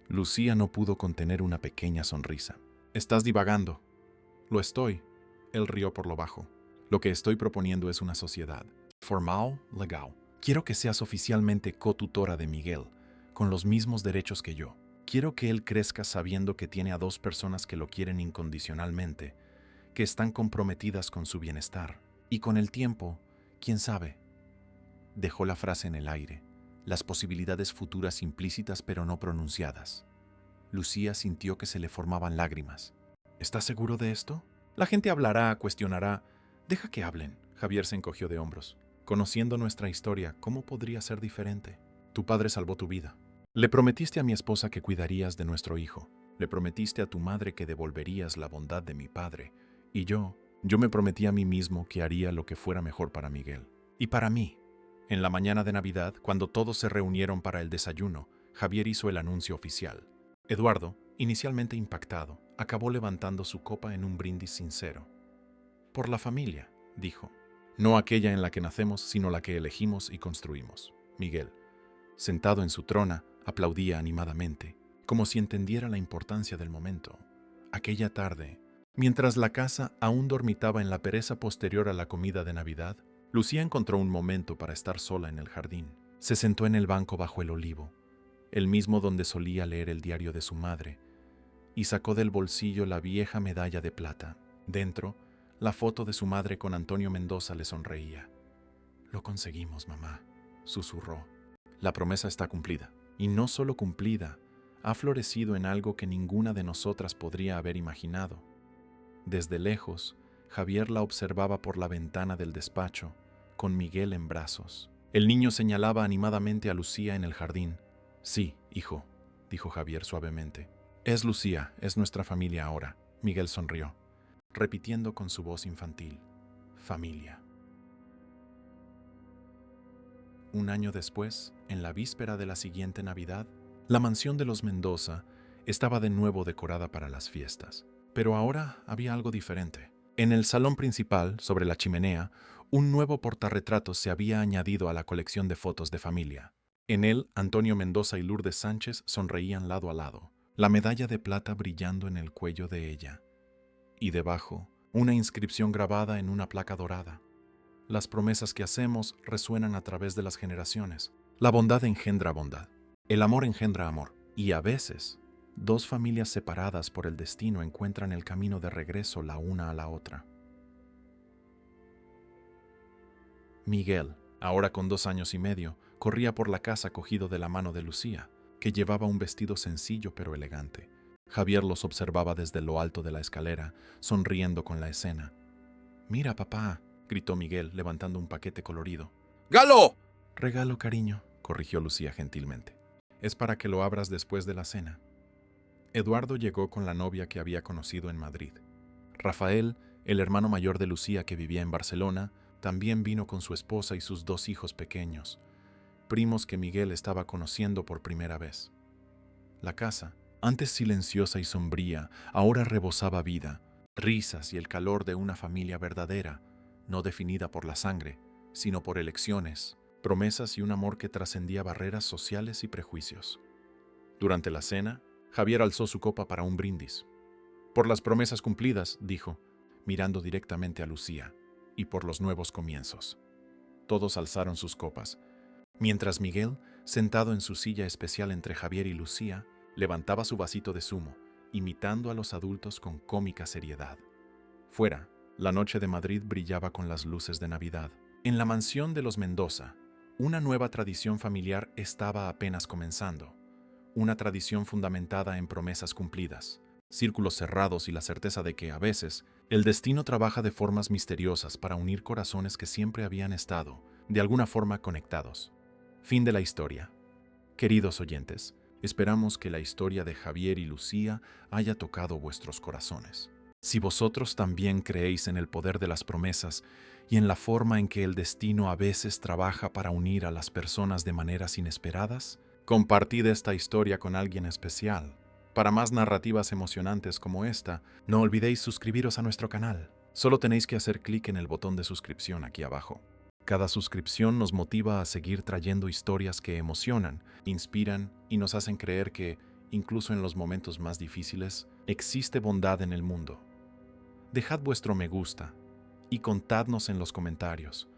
Lucía no pudo contener una pequeña sonrisa. Estás divagando. Lo estoy. Él rió por lo bajo. Lo que estoy proponiendo es una sociedad. Formal, legal. Quiero que seas oficialmente cotutora de Miguel, con los mismos derechos que yo. Quiero que él crezca sabiendo que tiene a dos personas que lo quieren incondicionalmente, que están comprometidas con su bienestar. Y con el tiempo, quién sabe. Dejó la frase en el aire, las posibilidades futuras implícitas pero no pronunciadas. Lucía sintió que se le formaban lágrimas. ¿Estás seguro de esto? La gente hablará, cuestionará. Deja que hablen. Javier se encogió de hombros. Conociendo nuestra historia, ¿cómo podría ser diferente? Tu padre salvó tu vida. Le prometiste a mi esposa que cuidarías de nuestro hijo. Le prometiste a tu madre que devolverías la bondad de mi padre. Y yo me prometí a mí mismo que haría lo que fuera mejor para Miguel. Y para mí. En la mañana de Navidad, cuando todos se reunieron para el desayuno, Javier hizo el anuncio oficial. Eduardo, inicialmente impactado, acabó levantando su copa en un brindis sincero. Por la familia, dijo. No aquella en la que nacemos, sino la que elegimos y construimos. Miguel, sentado en su trona, aplaudía animadamente, como si entendiera la importancia del momento. Aquella tarde, mientras la casa aún dormitaba en la pereza posterior a la comida de Navidad, Lucía encontró un momento para estar sola en el jardín. Se sentó en el banco bajo el olivo, el mismo donde solía leer el diario de su madre, y sacó del bolsillo la vieja medalla de plata. Dentro, la foto de su madre con Antonio Mendoza le sonreía. «Lo conseguimos, mamá», susurró. «La promesa está cumplida. Y no solo cumplida, ha florecido en algo que ninguna de nosotras podría haber imaginado». Desde lejos, Javier la observaba por la ventana del despacho, con Miguel en brazos. El niño señalaba animadamente a Lucía en el jardín. «Sí, hijo», dijo Javier suavemente. «Es Lucía, es nuestra familia ahora». Miguel sonrió, repitiendo con su voz infantil: «Familia». Un año después, en la víspera de la siguiente Navidad, la mansión de los Mendoza estaba de nuevo decorada para las fiestas. Pero ahora había algo diferente. En el salón principal, sobre la chimenea, un nuevo portarretratos se había añadido a la colección de fotos de familia. En él, Antonio Mendoza y Lourdes Sánchez sonreían lado a lado, la medalla de plata brillando en el cuello de ella. Y debajo, una inscripción grabada en una placa dorada. Las promesas que hacemos resuenan a través de las generaciones. La bondad engendra bondad. El amor engendra amor. Y a veces, dos familias separadas por el destino encuentran el camino de regreso la una a la otra. Miguel, ahora con 2 años y medio, corría por la casa cogido de la mano de Lucía, que llevaba un vestido sencillo pero elegante. Javier los observaba desde lo alto de la escalera, sonriendo con la escena. «Mira, papá», gritó Miguel, levantando un paquete colorido. ¡Galo! «Regalo, cariño», corrigió Lucía gentilmente. «Es para que lo abras después de la cena». Eduardo llegó con la novia que había conocido en Madrid. Rafael, el hermano mayor de Lucía que vivía en Barcelona, también vino con su esposa y sus 2 hijos pequeños, primos que Miguel estaba conociendo por primera vez. La casa, antes silenciosa y sombría, ahora rebosaba vida, risas y el calor de una familia verdadera, no definida por la sangre, sino por elecciones, promesas y un amor que trascendía barreras sociales y prejuicios. Durante la cena, Javier alzó su copa para un brindis. «Por las promesas cumplidas», dijo, mirando directamente a Lucía, «y por los nuevos comienzos». Todos alzaron sus copas, mientras Miguel, sentado en su silla especial entre Javier y Lucía, levantaba su vasito de zumo, imitando a los adultos con cómica seriedad. Fuera, la noche de Madrid brillaba con las luces de Navidad. En la mansión de los Mendoza, una nueva tradición familiar estaba apenas comenzando. Una tradición fundamentada en promesas cumplidas, círculos cerrados y la certeza de que, a veces, el destino trabaja de formas misteriosas para unir corazones que siempre habían estado, de alguna forma, conectados. Fin de la historia. Queridos oyentes, esperamos que la historia de Javier y Lucía haya tocado vuestros corazones. Si vosotros también creéis en el poder de las promesas y en la forma en que el destino a veces trabaja para unir a las personas de maneras inesperadas, compartid esta historia con alguien especial. Para más narrativas emocionantes como esta, no olvidéis suscribiros a nuestro canal. Solo tenéis que hacer clic en el botón de suscripción aquí abajo. Cada suscripción nos motiva a seguir trayendo historias que emocionan, inspiran y nos hacen creer que, incluso en los momentos más difíciles, existe bondad en el mundo. Dejad vuestro me gusta y contadnos en los comentarios.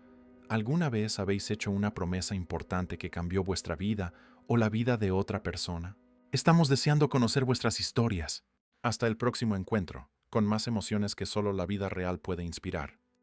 ¿Alguna vez habéis hecho una promesa importante que cambió vuestra vida o la vida de otra persona? Estamos deseando conocer vuestras historias. Hasta el próximo encuentro, con más emociones que solo la vida real puede inspirar.